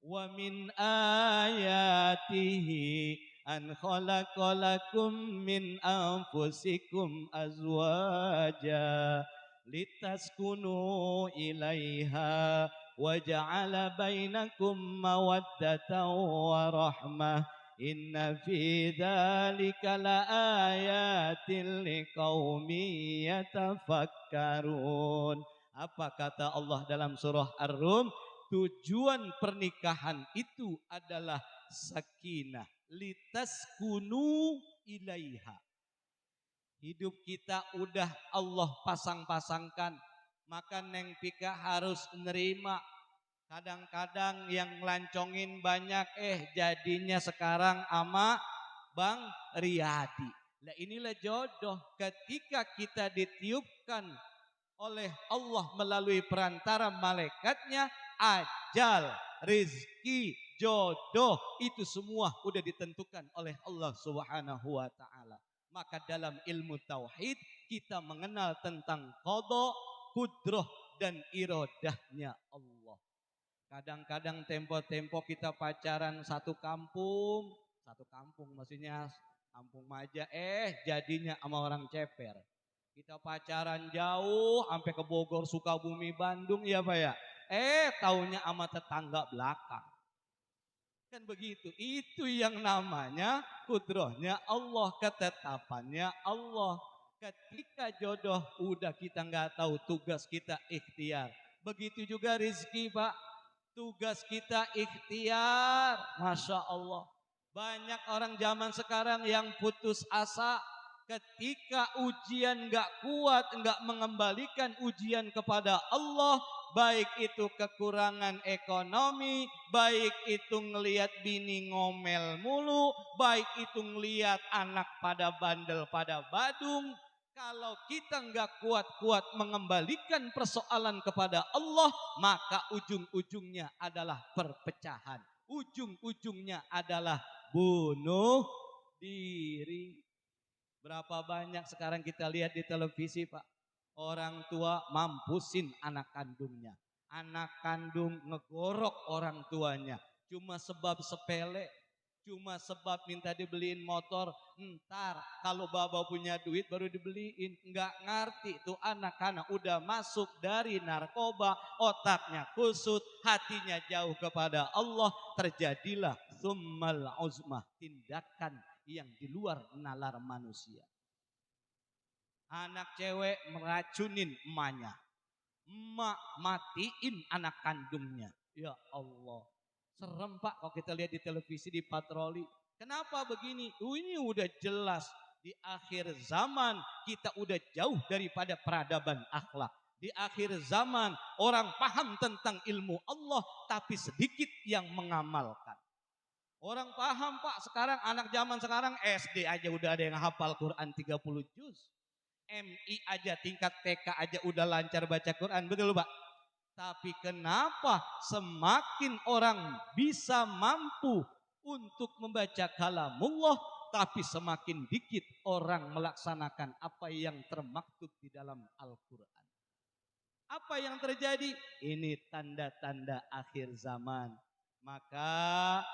Speaker 6: wa min ayatihi an khalaqalakum min anfusikum azwaja litaskunu ilaiha wa ja'ala bainakum mawaddatan wa rahmah inna fi dzalika laayatin liqaumin yatafakkarun. Apa kata Allah dalam surah Ar-Rum? Tujuan pernikahan itu adalah sakinah, litaskunu ilaiha. Hidup kita udah Allah pasang-pasangkan, maka Neng Pika harus nerima. Kadang-kadang yang ngelancongin banyak, jadinya sekarang ama Bang Riyadi. Nah inilah jodoh, ketika kita ditiupkan oleh Allah melalui perantara malaikatnya, ajal, rezeki, jodoh itu semua udah ditentukan oleh Allah Subhanahu wa taala. Maka dalam ilmu tauhid kita mengenal tentang qada, qudrah dan iradahnya Allah. Kadang-kadang tempo-tempo kita pacaran satu kampung maksudnya kampung Maja, jadinya sama orang Ceper. Kita pacaran jauh sampai ke Bogor, Sukabumi, Bandung ya Pak ya. Taunya sama tetangga belakang. Kan begitu. Itu yang namanya kudrohnya Allah, ketetapannya Allah. Ketika jodoh udah kita nggak tahu, tugas kita ikhtiar. Begitu juga rezeki Pak. Tugas kita ikhtiar. Masya Allah. Banyak orang zaman sekarang yang putus asa. Ketika ujian gak kuat, gak mengembalikan ujian kepada Allah, baik itu kekurangan ekonomi, baik itu ngelihat bini ngomel mulu, baik itu ngelihat anak pada bandel, pada badung. Kalau kita gak kuat-kuat mengembalikan persoalan kepada Allah, maka ujung-ujungnya adalah perpecahan. Ujung-ujungnya adalah bunuh diri. Berapa banyak sekarang kita lihat di televisi Pak, orang tua mampusin anak kandungnya. Anak kandung ngegorok orang tuanya. Cuma sebab sepele, cuma sebab minta dibeliin motor. Ntar kalau baba punya duit baru dibeliin. Enggak ngerti tuh anak-anak udah masuk dari narkoba, otaknya kusut, hatinya jauh kepada Allah. Terjadilah tsummal uzmah, tindakan yang di luar nalar manusia. Anak cewek meracunin emaknya, emak matiin anak kandungnya. Ya Allah, serem Pak kalau kita lihat di televisi, di patroli. Kenapa begini? Ini udah jelas di akhir zaman kita udah jauh daripada peradaban akhlak. Di akhir zaman orang paham tentang ilmu Allah tapi sedikit yang mengamalkan. Orang paham Pak, sekarang anak zaman sekarang SD aja udah ada yang hafal Quran 30 juz. MI aja tingkat TK aja udah lancar baca Quran, betul Pak? Tapi kenapa semakin orang bisa mampu untuk membaca kalamullah, tapi semakin dikit orang melaksanakan apa yang termaktub di dalam Al-Quran. Apa yang terjadi? Ini tanda-tanda akhir zaman. Maka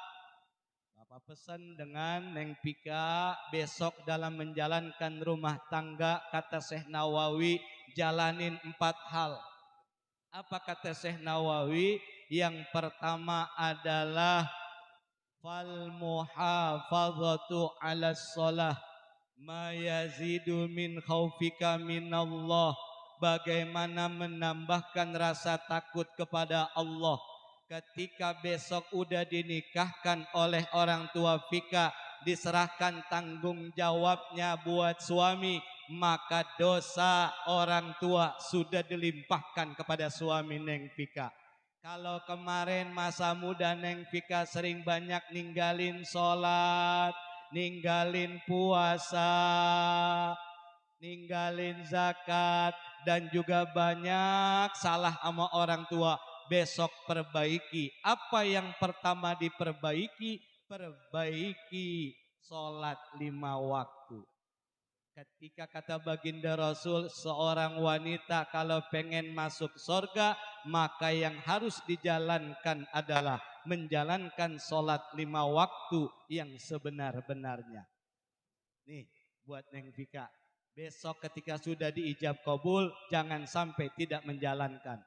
Speaker 6: Bapak pesan dengan Neng Pika besok dalam menjalankan rumah tangga, kata Syekh Nawawi, jalanin 4 hal. Apa kata Syekh Nawawi? Yang pertama adalah fal muhafazatu 'alas shalah ma yazidu min khaufika minallah. Bagaimana menambahkan rasa takut kepada Allah. Ketika besok udah dinikahkan oleh orang tua Fika, diserahkan tanggung jawabnya buat suami, maka dosa orang tua sudah dilimpahkan kepada suami Neng Fika. Kalau kemarin masa muda Neng Fika sering banyak ninggalin sholat, ninggalin puasa, ninggalin zakat, dan juga banyak salah sama orang tua. Besok perbaiki. Apa yang pertama diperbaiki? Perbaiki sholat 5 waktu. Ketika kata baginda Rasul, seorang wanita kalau pengen masuk surga, maka yang harus dijalankan adalah menjalankan sholat 5 waktu yang sebenar-benarnya. Nih buat Neng Vika, besok ketika sudah diijab kabul jangan sampai tidak menjalankan.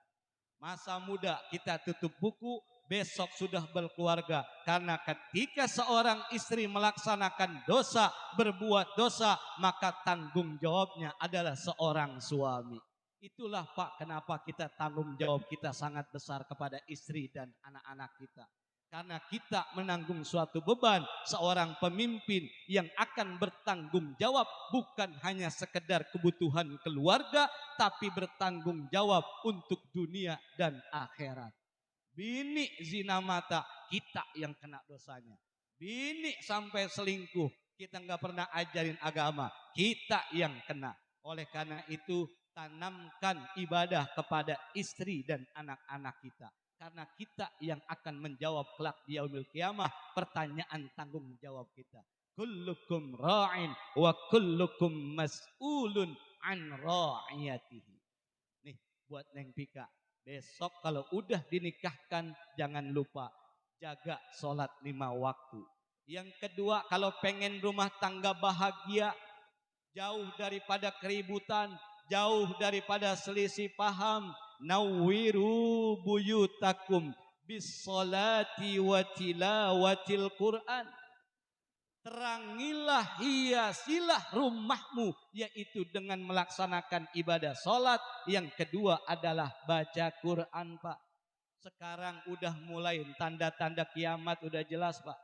Speaker 6: Masa muda kita tutup buku, besok sudah berkeluarga. Karena ketika seorang istri melaksanakan dosa, berbuat dosa, maka tanggung jawabnya adalah seorang suami. Itulah Pak kenapa kita tanggung jawab kita sangat besar kepada istri dan anak-anak kita. Karena kita menanggung suatu beban seorang pemimpin yang akan bertanggung jawab bukan hanya sekedar kebutuhan keluarga, tapi bertanggung jawab untuk dunia dan akhirat. Bini zina mata, kita yang kena dosanya. Bini sampai selingkuh, kita nggak pernah ajarin agama, kita yang kena. Oleh karena itu tanamkan ibadah kepada istri dan anak-anak kita. Karena kita yang akan menjawab kelak di yaumil qiyamah pertanyaan tanggung jawab kita. Kullukum ra'in wa kullukum mas'ulun an ra'iyatihi. Nih buat Neng Pika, besok kalau udah dinikahkan jangan lupa jaga sholat 5 waktu. Yang kedua, kalau pengen rumah tangga bahagia, jauh daripada keributan, jauh daripada selisih paham, nawwiru buyutakum bis salati wa tilawatil Quran. Terangilah, hiasilah rumahmu, yaitu dengan melaksanakan ibadah sholat. Yang kedua adalah baca Quran Pak. Sekarang udah mulai tanda-tanda kiamat udah jelas Pak.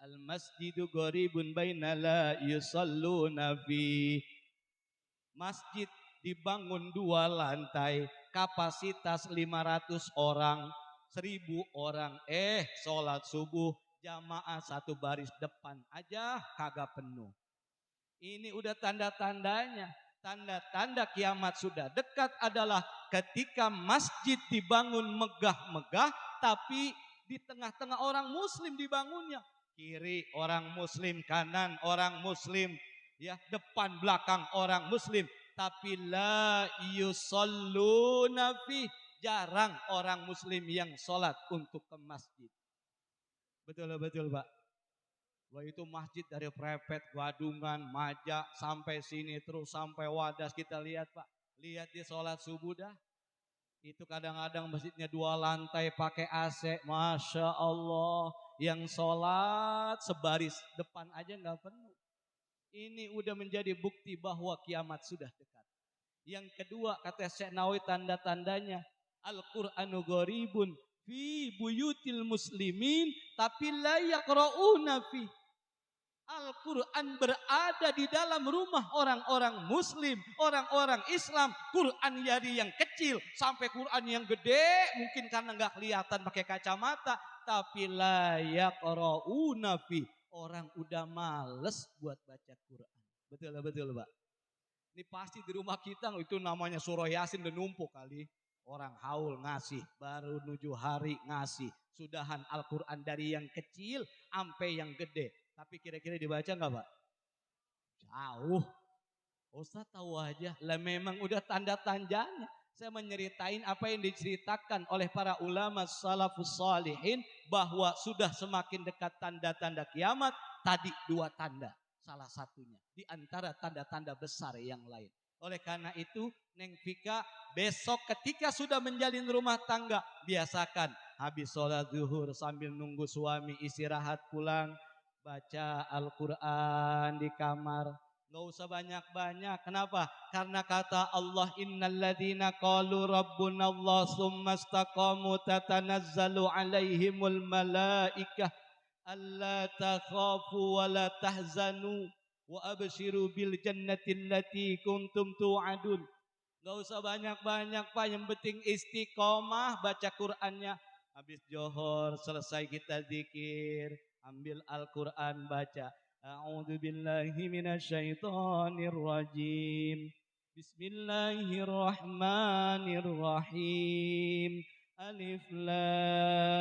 Speaker 6: Al masjidu gharibun baina la yusalluna fi. Masjid dibangun 2 lantai, kapasitas 500 orang, 1000 orang. Sholat subuh jamaah 1 baris depan aja kagak penuh. Ini udah tanda-tandanya. Tanda-tanda kiamat sudah dekat adalah ketika masjid dibangun megah-megah, tapi di tengah-tengah orang muslim dibangunnya. Kiri orang muslim, kanan orang muslim, ya depan belakang orang muslim, tapi la yusalluna fi, jarang orang muslim yang sholat untuk ke masjid. Betul Pak. Wah itu masjid dari Prepet, Gadungan, Majak sampai sini terus sampai Wadas kita lihat Pak. Lihat dia sholat subuh dah. Itu kadang-kadang masjidnya 2 lantai pakai AC, Masya Allah. Yang sholat sebaris depan aja nggak penuh. Ini udah menjadi bukti bahwa kiamat sudah dekat. Yang kedua kata Syekh Nawawi tanda-tandanya, Al-Qur'anu gharibun fi buyutil muslimin tapi la yaqra'una fi. Al-Quran berada di dalam rumah orang-orang muslim, orang-orang Islam. Quran dari yang kecil sampai Quran yang gede, mungkin karena nggak kelihatan pakai kacamata, tapi la yaqra'una fi. Orang udah males buat baca Quran. Betul Pak. Ini pasti di rumah kita itu namanya surah Yasin udah numpuk kali. Orang haul ngasih, baru 7 hari ngasih. Sudahan Al-Quran dari yang kecil sampai yang gede. Tapi kira-kira dibaca nggak Pak? Jauh. Ustaz tahu aja. Lah memang udah tanda-tandanya. Saya menyeritain apa yang diceritakan oleh para ulama salafus salihin. Bahwa sudah semakin dekat tanda-tanda kiamat. Tadi 2 tanda. Salah satunya. Di antara tanda-tanda besar yang lain. Oleh karena itu Neng Vika besok ketika sudah menjalin rumah tangga. Biasakan habis sholat zuhur sambil nunggu suami istirahat pulang. Baca Al-Quran di kamar. Gak usah banyak-banyak. Kenapa? Karena kata Allah, innalladzina qalu rabbuna Allah summa istaqamu tatanazzalu alaihimul malaikah alla takhafu wa la tahzanu wa abshiru bil jannati allati kuntum tu'adun. Gak usah banyak-banyak Pak. Yang penting istiqomah baca Qurannya. Habis johor selesai kita zikir. Ambil Al-Quran baca. A'udzu billahi minasyaitonir rajim. Bismillahirrahmanirrahim. Alif lam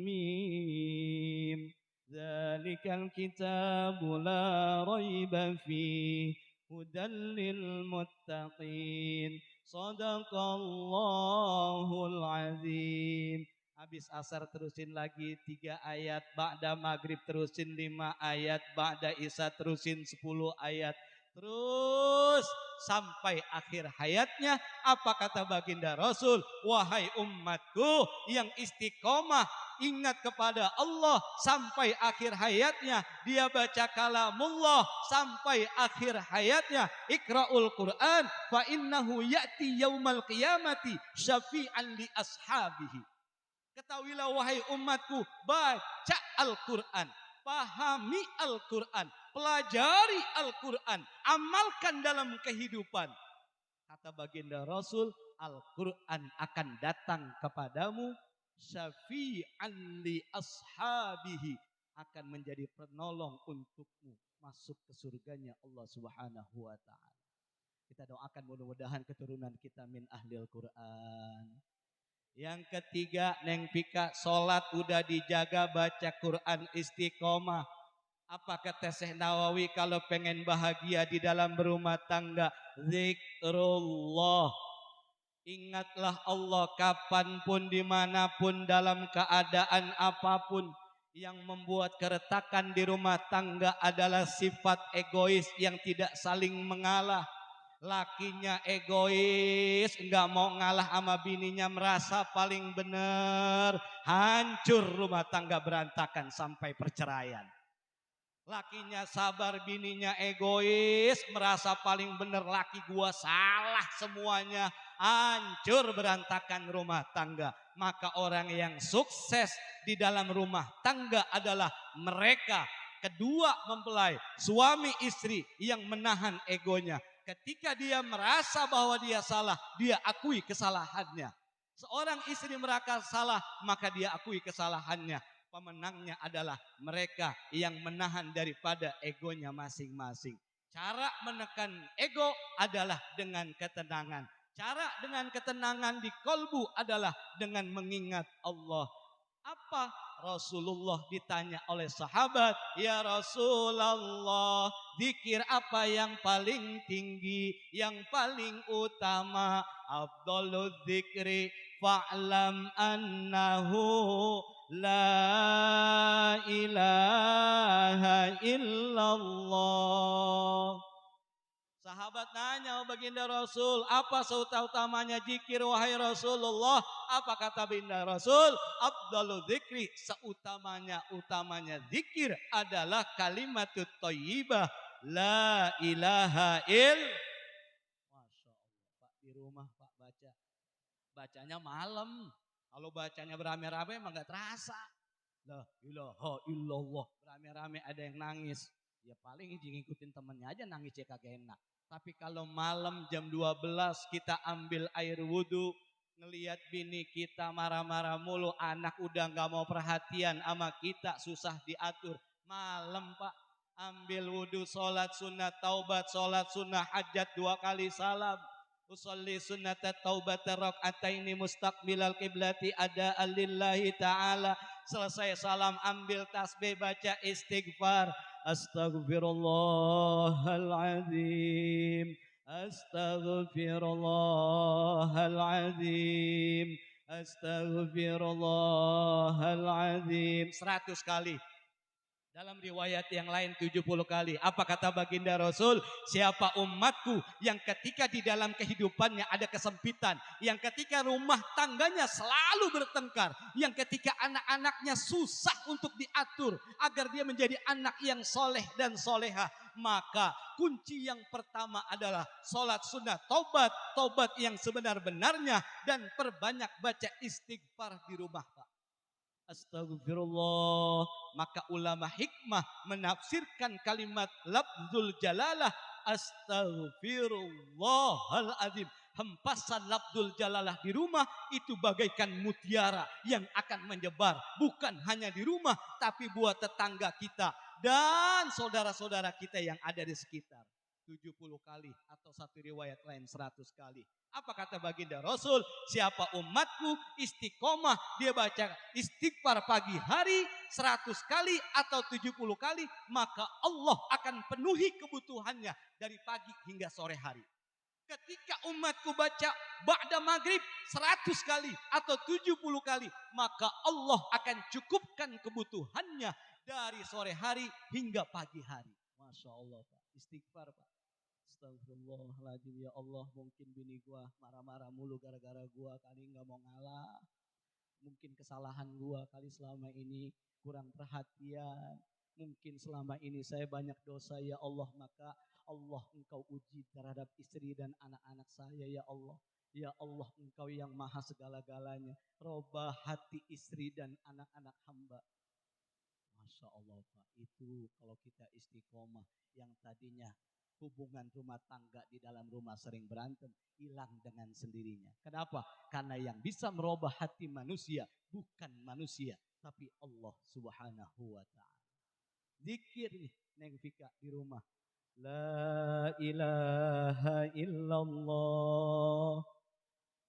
Speaker 6: mim. Dzalikal kitabu la raiba fihi hudal lil muttaqin. Shadaqallahul azim. Habis asar terusin lagi 3 ayat, ba'da maghrib terusin 5 ayat, ba'da isya terusin 10 ayat. Terus sampai akhir hayatnya, apa kata baginda Rasul? Wahai umatku yang istiqomah ingat kepada Allah sampai akhir hayatnya, dia baca kalamullah sampai akhir hayatnya. Iqra'ul Quran fa innahu ya'ti yaumal qiyamati syafi'an li ashabihi. Ketahuilah wahai umatku, baca Al-Quran, pahami Al-Quran, pelajari Al-Quran, amalkan dalam kehidupan. Kata baginda Rasul, Al-Quran akan datang kepadamu syafi'an li ashabihi, akan menjadi penolong untukmu masuk ke surganya Allah Subhanahu wa taala. Kita doakan mudah-mudahan keturunan kita min ahlil Quran. Yang ketiga, Neng Pika, sholat udah dijaga, baca Quran istiqomah. Apa kata Syekh Nawawi kalau pengen bahagia di dalam berumah tangga? Zikrullah. Ingatlah Allah kapanpun, dimanapun, dalam keadaan apapun. Yang membuat keretakan di rumah tangga adalah sifat egois yang tidak saling mengalah. Lakinya egois, enggak mau ngalah sama bininya, merasa paling benar, hancur rumah tangga, berantakan sampai perceraian. Lakinya sabar, bininya egois, merasa paling benar, laki gua salah semuanya, hancur berantakan rumah tangga. Maka orang yang sukses di dalam rumah tangga adalah mereka kedua mempelai, suami istri yang menahan egonya. Ketika dia merasa bahwa dia salah, dia akui kesalahannya. Seorang istri merasa salah, maka dia akui kesalahannya. Pemenangnya adalah mereka yang menahan daripada egonya masing-masing. Cara menekan ego adalah dengan ketenangan. Cara dengan ketenangan di kolbu adalah dengan mengingat Allah. Apa? Rasulullah ditanya oleh sahabat, ya Rasulullah, zikir apa yang paling tinggi, yang paling utama? Afdalul zikri fa'lam annahu la ilaha illallah. Sahabat nanya baginda Rasul, apa seutamanya zikir wahai Rasulullah? Apa kata baginda Rasul? Afdalul zikri, seutamanya zikir adalah kalimatut thayyibah, la ilaha Masya Allah, Pak di rumah Pak baca. Bacanya malam. Kalau bacanya beramai-ramai emang gak terasa. La ilaha illallah, beramai-ramai ada yang nangis. Ya paling ngikutin temennya aja, nangis ya kagak enak. Tapi kalau malam jam 12 kita ambil air wudhu, ngelihat bini kita marah-marah mulu, anak udah gak mau perhatian sama kita, susah diatur. Malam Pak, ambil wudhu, sholat sunnah taubat, sholat sunnah hajat 2 kali salam. Usolli sunnata taubata rak'ataini mustaqbilal qiblati ada'an lillahi ta'ala. Selesai salam ambil tasbih, baca istighfar. Astaghfirullahaladzim, astaghfirullahaladzim, astaghfirullahaladzim 100 kali. Dalam riwayat yang lain 70 kali. Apa kata baginda Rasul? Siapa umatku yang ketika di dalam kehidupannya ada kesempitan, yang ketika rumah tangganya selalu bertengkar, yang ketika anak-anaknya susah untuk diatur agar dia menjadi anak yang soleh dan soleha, maka kunci yang pertama adalah sholat sunnah taubat, taubat yang sebenar-benarnya, dan perbanyak baca istighfar di rumah Pak. Astagfirullah. Maka ulama hikmah menafsirkan kalimat lafzul jalalah astagfirullahaladzim. Hempasan lafzul jalalah di rumah itu bagaikan mutiara yang akan menyebar bukan hanya di rumah, tapi buat tetangga kita dan saudara-saudara kita yang ada di sekitar. 70 kali atau satu riwayat lain 100 kali. Apa kata baginda Rasul? Siapa umatku istiqomah, dia baca istighfar pagi hari 100 kali atau 70 kali, maka Allah akan penuhi kebutuhannya dari pagi hingga sore hari. Ketika umatku baca ba'da maghrib 100 kali atau 70 kali, maka Allah akan cukupkan kebutuhannya dari sore hari hingga pagi hari. Masya Allah Pak, istighfar Pak. Astagfirullahaladzim, ya Allah, mungkin bini gua marah-marah mulu gara-gara gua kali nggak mau ngalah. Mungkin kesalahan gua kali selama ini kurang perhatian. Mungkin selama ini saya banyak dosa ya Allah, maka Allah engkau uji terhadap istri dan anak-anak saya ya Allah. Ya Allah, engkau yang maha segala-galanya. Robah hati istri dan anak-anak hamba. Masya Allah Pak, itu kalau kita istiqomah yang tadinya hubungan rumah tangga di dalam rumah sering berantem, hilang dengan sendirinya. Kenapa? Karena yang bisa merubah hati manusia bukan manusia, tapi Allah Subhanahu wa Ta'ala. Zikir nih, Neng Vika di rumah. La ilaha illallah.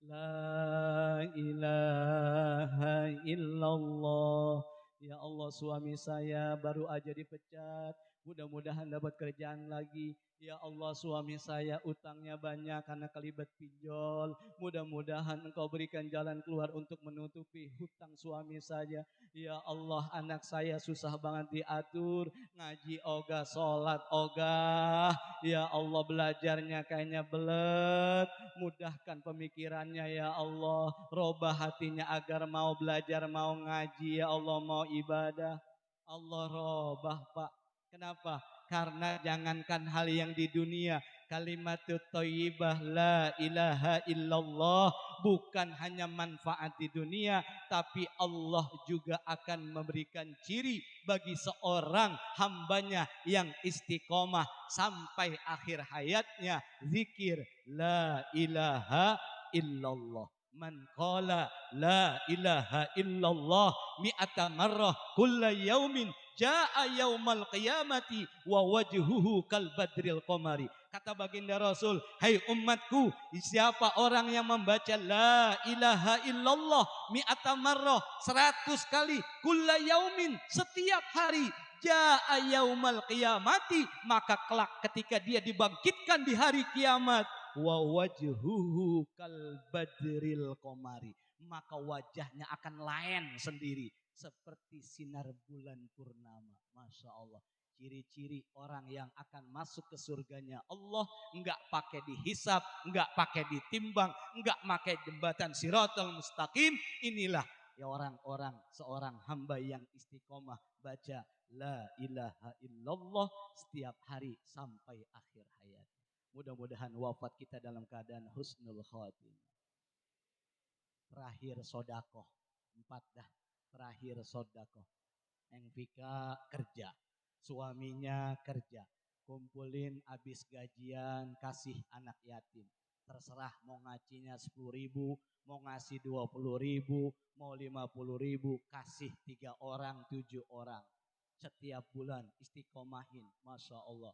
Speaker 6: La ilaha illallah. Ya Allah, suami saya baru aja dipecat. Mudah-mudahan dapat kerjaan lagi. Ya Allah, suami saya utangnya banyak karena kelibet pinjol. Mudah-mudahan engkau berikan jalan keluar untuk menutupi hutang suami saya. Ya Allah, anak saya susah banget diatur. Ngaji ogah, sholat ogah. Ya Allah, belajarnya kayaknya belet. Mudahkan pemikirannya ya Allah. Robah hatinya agar mau belajar, mau ngaji. Ya Allah, mau ibadah. Allah robah Pak. Kenapa? Karena jangankan hal yang di dunia, kalimatut thayyibah la ilaha illallah bukan hanya manfaat di dunia, tapi Allah juga akan memberikan ciri bagi seorang hambanya yang istiqomah sampai akhir hayatnya. Zikir la ilaha illallah. Man qala la ilaha illallah mi'ata marrah kulla yaumin jaa yaumal qiyamati wa wajhuhu kal badril qamari. Kata baginda Rasul, hai umatku, siapa orang yang membaca la ilaha illallah mi'ata marrah 100 kali kulla yaumin setiap hari, jaa yaumal qiyamati, maka kelak ketika dia dibangkitkan di hari kiamat, wa wajhuhu kal badril qamari, maka wajahnya akan lain sendiri seperti sinar bulan purnama. Masya Allah, ciri-ciri orang yang akan masuk ke surganya Allah, enggak pakai dihisap, enggak pakai ditimbang, enggak pakai jembatan Shiratal Mustaqim. Inilah ya orang-orang seorang hamba yang istiqomah baca la ilaha illallah setiap hari sampai akhir hayat. Mudah-mudahan wafat kita dalam keadaan husnul khotimah. Terakhir sodakoh. 4 dah. Terakhir sodakoh. Yang Vika kerja. Suaminya kerja. Kumpulin habis gajian kasih anak yatim. Terserah mau ngacinya 10.000, mau ngasih 20.000, mau 50.000, kasih 3 orang, 7 orang. Setiap bulan istiqomahin. Masya Allah.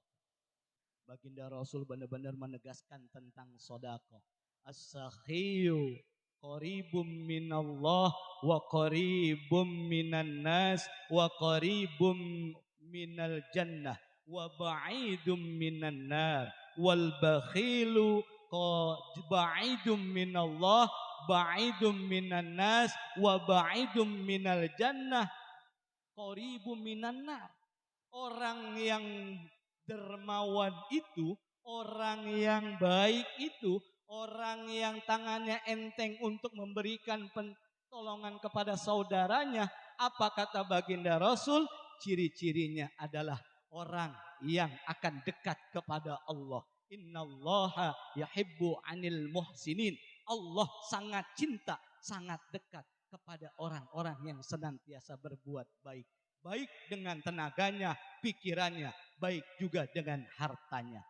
Speaker 6: Baginda Rasul benar-benar menegaskan tentang sodakoh. As-sakhiyu qaribum minallah wa qaribum minan nas wa qaribum minal jannah wa ba'idum minan nar wal bakhilu ba'idum minallah ba'idum minan nas wa ba'idum minal jannah qaribum minan nar. Orang yang dermawan itu, orang yang baik itu, orang yang tangannya enteng untuk memberikan pertolongan kepada saudaranya. Apa kata baginda Rasul? Ciri-cirinya adalah orang yang akan dekat kepada Allah. Innallaha yuhibbu 'anil muhsinin. Allah sangat cinta, sangat dekat kepada orang-orang yang senantiasa berbuat baik. Baik dengan tenaganya, pikirannya, baik juga dengan hartanya.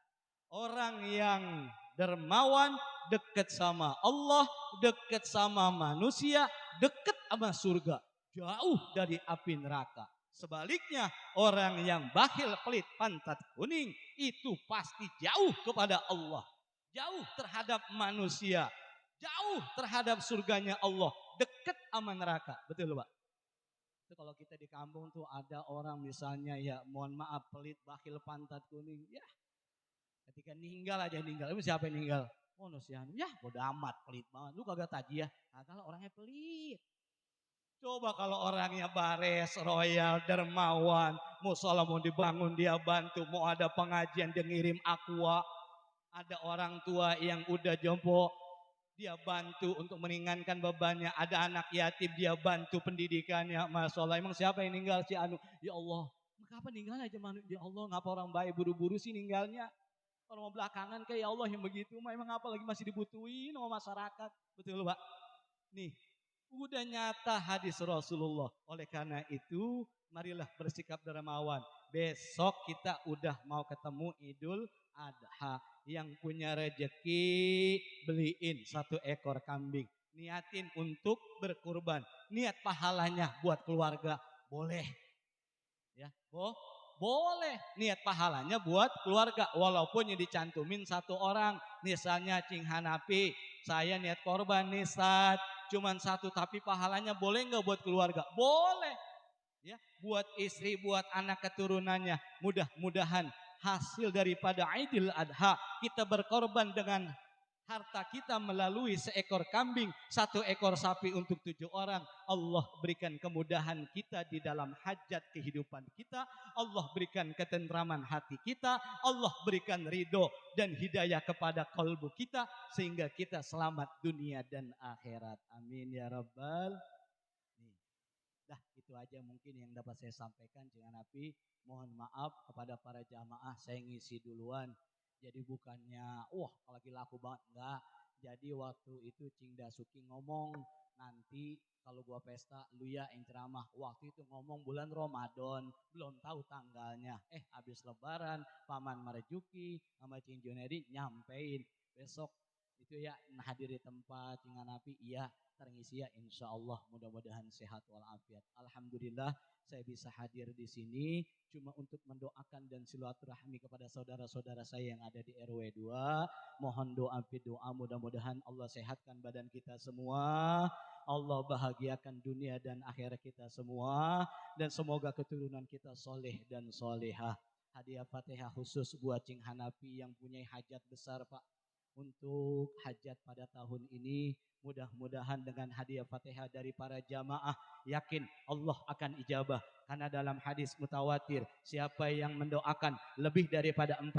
Speaker 6: Orang yang dermawan dekat sama Allah, dekat sama manusia, dekat sama surga, jauh dari api neraka. Sebaliknya, orang yang bakhil, pelit, pantat kuning itu pasti jauh kepada Allah, jauh terhadap manusia, jauh terhadap surganya Allah, dekat sama neraka. Betul Pak? Itu kalau kita di kampung tuh ada orang misalnya ya mohon maaf pelit, bakhil, pantat kuning, ya ketika ninggal aja ninggal. Itu siapa yang ninggal? Oh no si anu, ya bodo amat pelit banget. Lu kagak tajiah, kagak orangnya pelit. Coba kalau orangnya bares, royal, dermawan, musola mau dibangun dia bantu, mau ada pengajian dia ngirim aqua, ada orang tua yang udah jompo dia bantu untuk meringankan bebannya, ada anak yatim dia bantu pendidikannya, masya Allah. Emang siapa yang ninggal si anu? Ya Allah, kapan ninggalnya aja manu? Ya Allah, ngapa orang baik buru-buru sih ninggalnya? Orang mau belakangan kayak ya Allah yang begitu, mah emang apa lagi masih dibutuhin sama masyarakat? Betul Pak? Nih, udah nyata hadis Rasulullah. Oleh karena itu, marilah bersikap dermawan. Besok kita udah mau ketemu Idul Adha. Yang punya rejeki beliin 1 ekor kambing. Niatin untuk berkurban. Niat pahalanya buat keluarga. Boleh. Ya, boleh niat pahalanya buat keluarga walaupun yang dicantumin 1 orang. Misalnya Cing Hanapi, saya niat korban nih cuman 1 tapi pahalanya boleh nggak buat keluarga? Boleh. Ya, buat istri, buat anak keturunannya. Mudah-mudahan hasil daripada Idul Adha kita berkorban dengan harta kita melalui 1 ekor kambing, 1 ekor sapi untuk 7 orang. Allah berikan kemudahan kita di dalam hajat kehidupan kita. Allah berikan ketentraman hati kita. Allah berikan ridho dan hidayah kepada kalbu kita. Sehingga kita selamat dunia dan akhirat. Amin ya Rabbal. Nih. Dah itu aja mungkin yang dapat saya sampaikan. Jangan Nabi, mohon maaf kepada para jamaah saya ngisi duluan. Jadi bukannya wah lagi laku banget, enggak. Jadi waktu itu Cing Dasuki ngomong nanti kalau gua pesta lu ya yang ceramah. Waktu itu ngomong bulan Ramadan, belum tahu tanggalnya. Habis lebaran Paman Marjuki sama Cing Junedi nyampein besok itu ya hadiri tempat Cing Nabi iya terngisi ya insya Allah mudah-mudahan sehat walafiat. Alhamdulillah saya bisa hadir di sini cuma untuk mendoakan dan silaturahmi kepada saudara-saudara saya yang ada di RW 2. Mohon doa mudah-mudahan Allah sehatkan badan kita semua. Allah bahagiakan dunia dan akhirat kita semua. Dan semoga keturunan kita soleh dan solehah. Hadiah Fatihah khusus buat Cing Hanapi yang punya hajat besar Pak. Untuk hajat pada tahun ini mudah-mudahan dengan hadiah Fatihah dari para jamaah yakin Allah akan ijabah karena dalam hadis mutawatir siapa yang mendoakan lebih daripada 40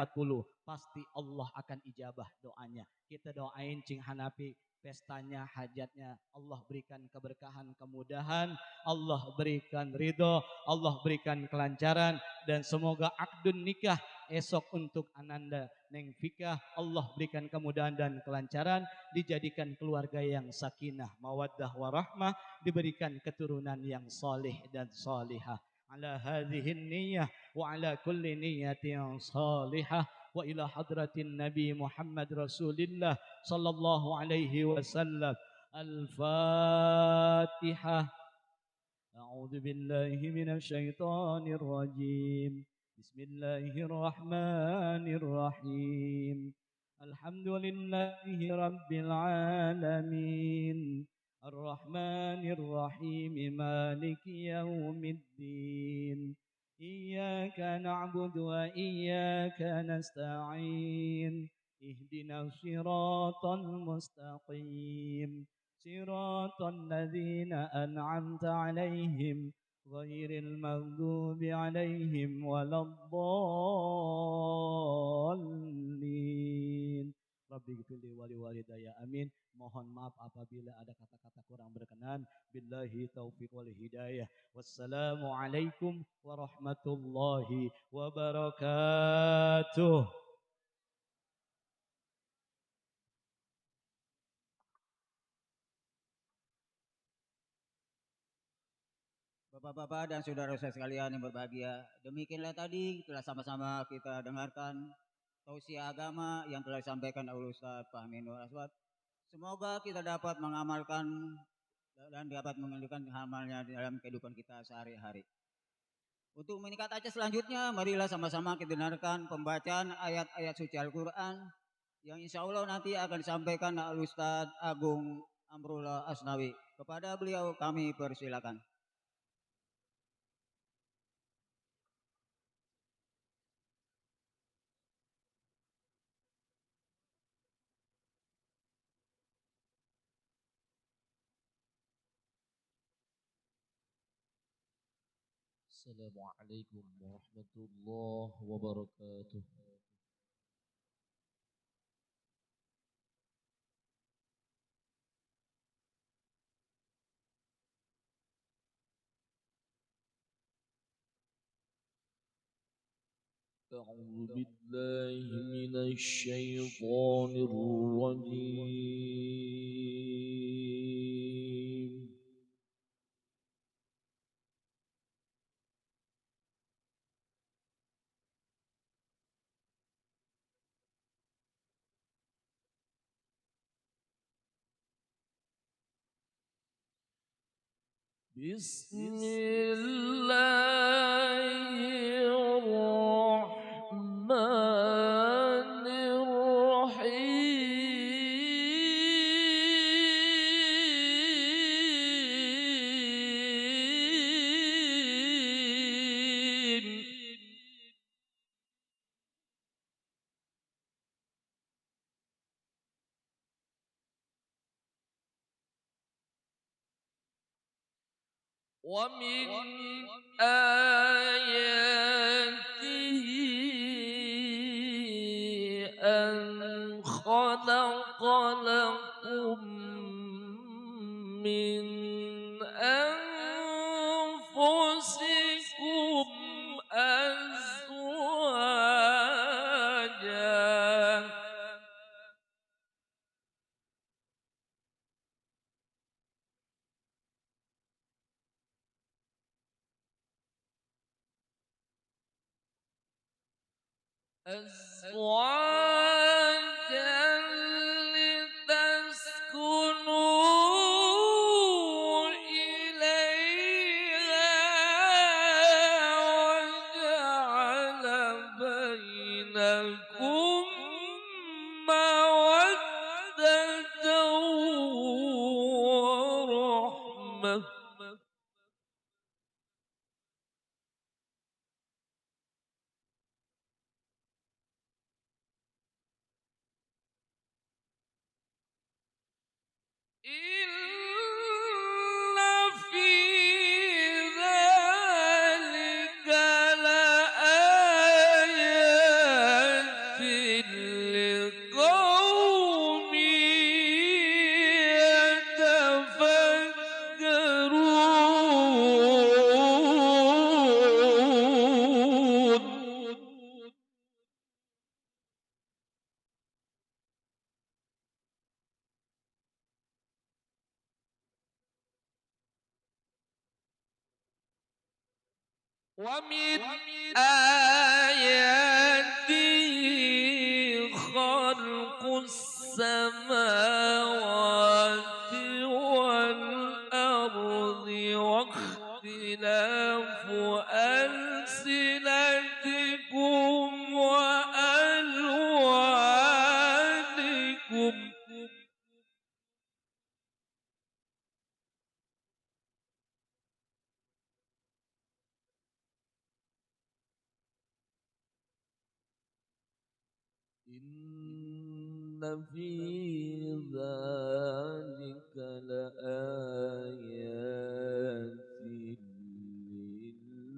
Speaker 6: pasti Allah akan ijabah doanya. Kita doain Cing Hanapi pestanya, hajatnya Allah berikan keberkahan, kemudahan, Allah berikan ridho, Allah berikan kelancaran dan semoga akdun nikah esok untuk Ananda Neng Fikah Allah berikan kemudahan dan kelancaran, dijadikan keluarga yang sakinah, mawaddah warahmah, diberikan keturunan yang soleh dan solihah. Ala hadhihi niyyah wa ala kulli niyyatin salihah wa ila hadratin Nabi Muhammad Rasulillah sallallahu alaihi wasallam. Al-Fatihah. A'udzu billahi minasy syaithanir rajim. Bismillahirrahmanirrahim. Alhamdulillahi rabbil alamin. Ar-Rahmanir-Rahim. Maliki yaumiddin. Iyyaka na'budu wa iyyaka nasta'in. Ihdinas siratal mustaqim. Siratal ladzina an'amta 'alaihim ghairil maghdubi 'alaihim waladdallin. Rabbi ghfirli wa liwalidayya amin. Mohon maaf apabila ada kata-kata kurang berkenan. Billahi taufiq wal hidayah. Wassalamualaikum warahmatullahi wabarakatuh.
Speaker 5: Bapak-bapak dan saudara-saudara sekalian yang berbahagia, demikianlah tadi telah sama-sama kita dengarkan tausiah agama yang telah disampaikan oleh Ustaz Fahmi Nur Aswad. Semoga kita dapat mengamalkan dan dapat menunjukkan amalnya dalam kehidupan kita sehari-hari. Untuk meningkat aja selanjutnya, marilah sama-sama kita dengarkan pembacaan ayat-ayat suci Al-Quran yang insya Allah nanti akan disampaikan oleh Ustaz Agung Amrullah Asnawi. Kepada beliau kami persilakan.
Speaker 7: Assalamualaikum warahmatullahi wabarakatuh. أعوذ بالله من الشيطان الرجيم. بسم الله الرحمن الرحيم. ومن آياته أن خلق لكم من أنفسكم أزواجا لتسكنوا إليها وجعل بينكم مودة ورحمة. إن في ذلك لآيات لقوم يتفكرون. ومن آياته خلق السماوات والأرض واختلاف ألسنتكم وألوانكم. إن في ذلك لآيات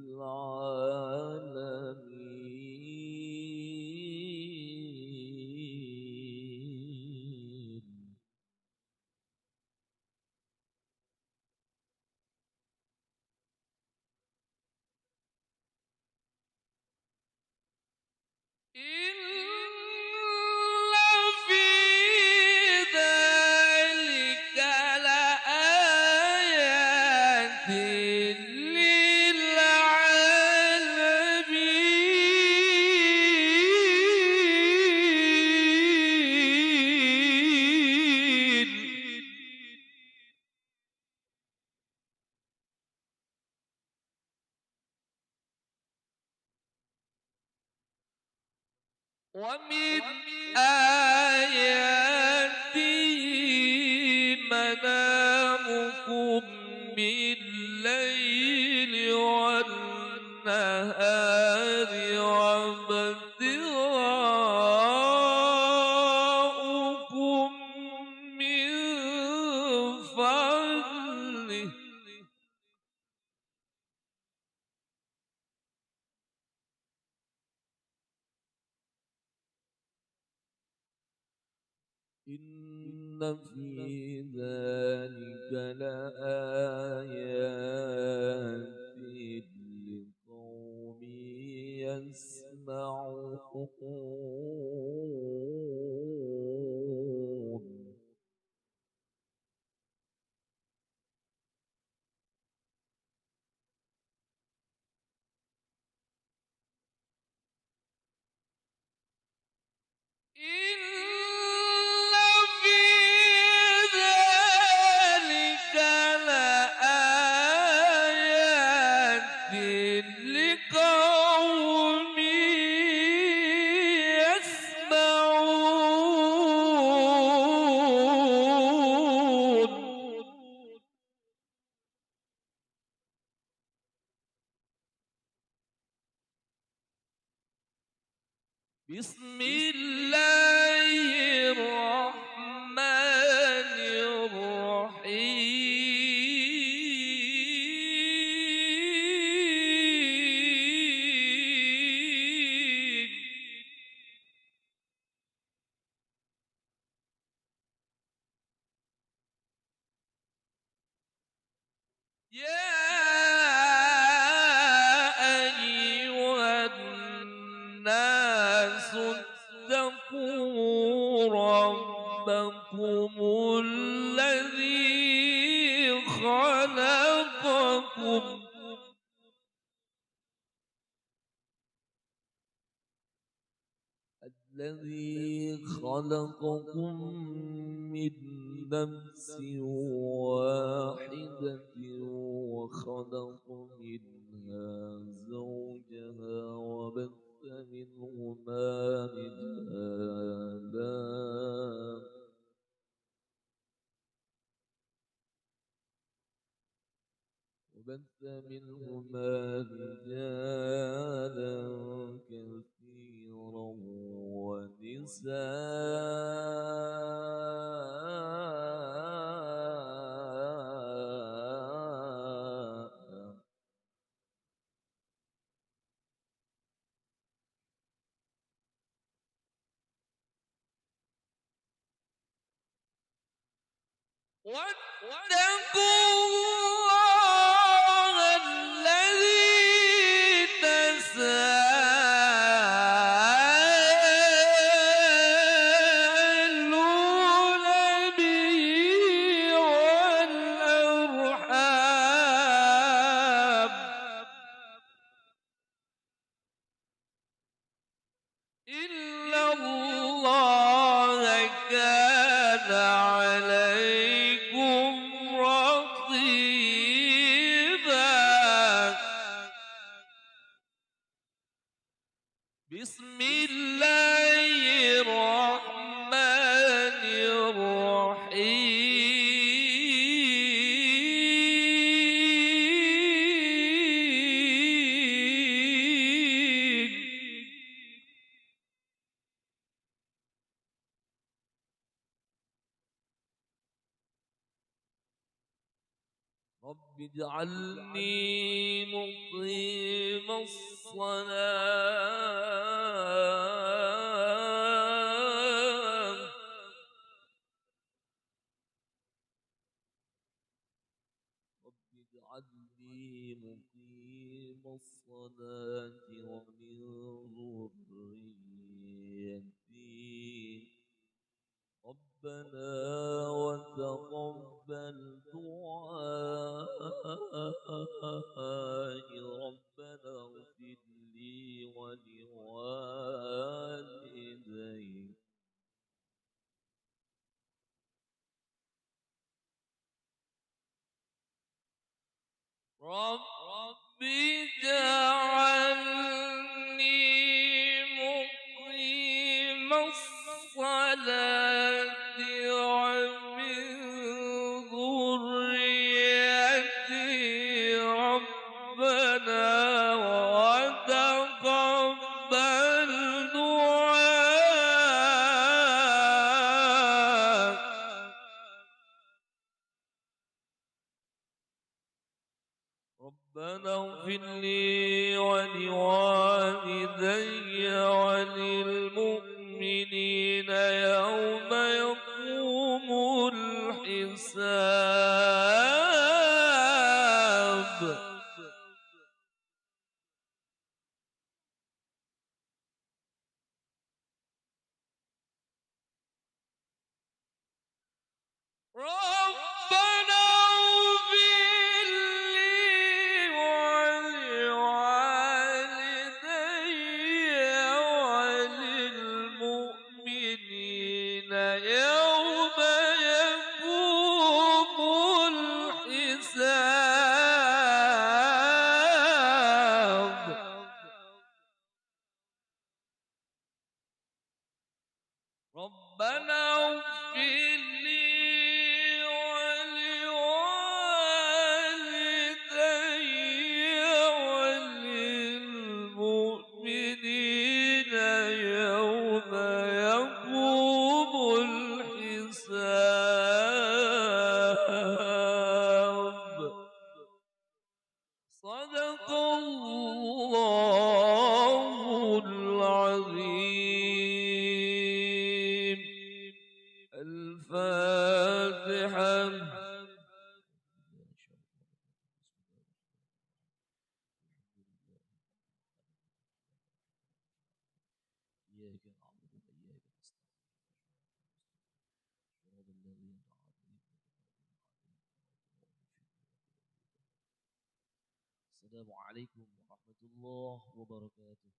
Speaker 7: للعالمين. إن في ذلك لآيات للعالمين. ومن آياته منامكم بالليل والنهار وابتغاؤكم من فضله. إن في ذلك لآيات لقوم يسمعون. إن في ذلك لآيات لقوم يسمعون. بسم الله الرحمن الرحيم. يا أيها الناس اتقوا ربكم الذي خلقكم من نفس واحدة وخلق منها زوجها وبث منهما رجالا كثيرا ونساء. واتقوا الله الذي تساءلون به والأرحام إن الله كان عليكم رقيبا. بسم الله الرحمن الرحيم. رب اجعلني مقيم الصلاة رب اجعلني مقيم الصلاة ومن ذريتي ربنا وتقبل دعائي ربنا اغفر لي ولوالدي رب اجعلني مقيم الصلاة ومن ذريتي ربنا وتقبل دعاء ربنا اغفر لي ولوالدي وللمؤمنين يوم يقوم ربنا اغفر لي ولوالدي وللمؤمنين يوم يقوم الحساب صدق الله العظيم الفاتحة
Speaker 8: السلام عليكم ورحمة الله وبركاته.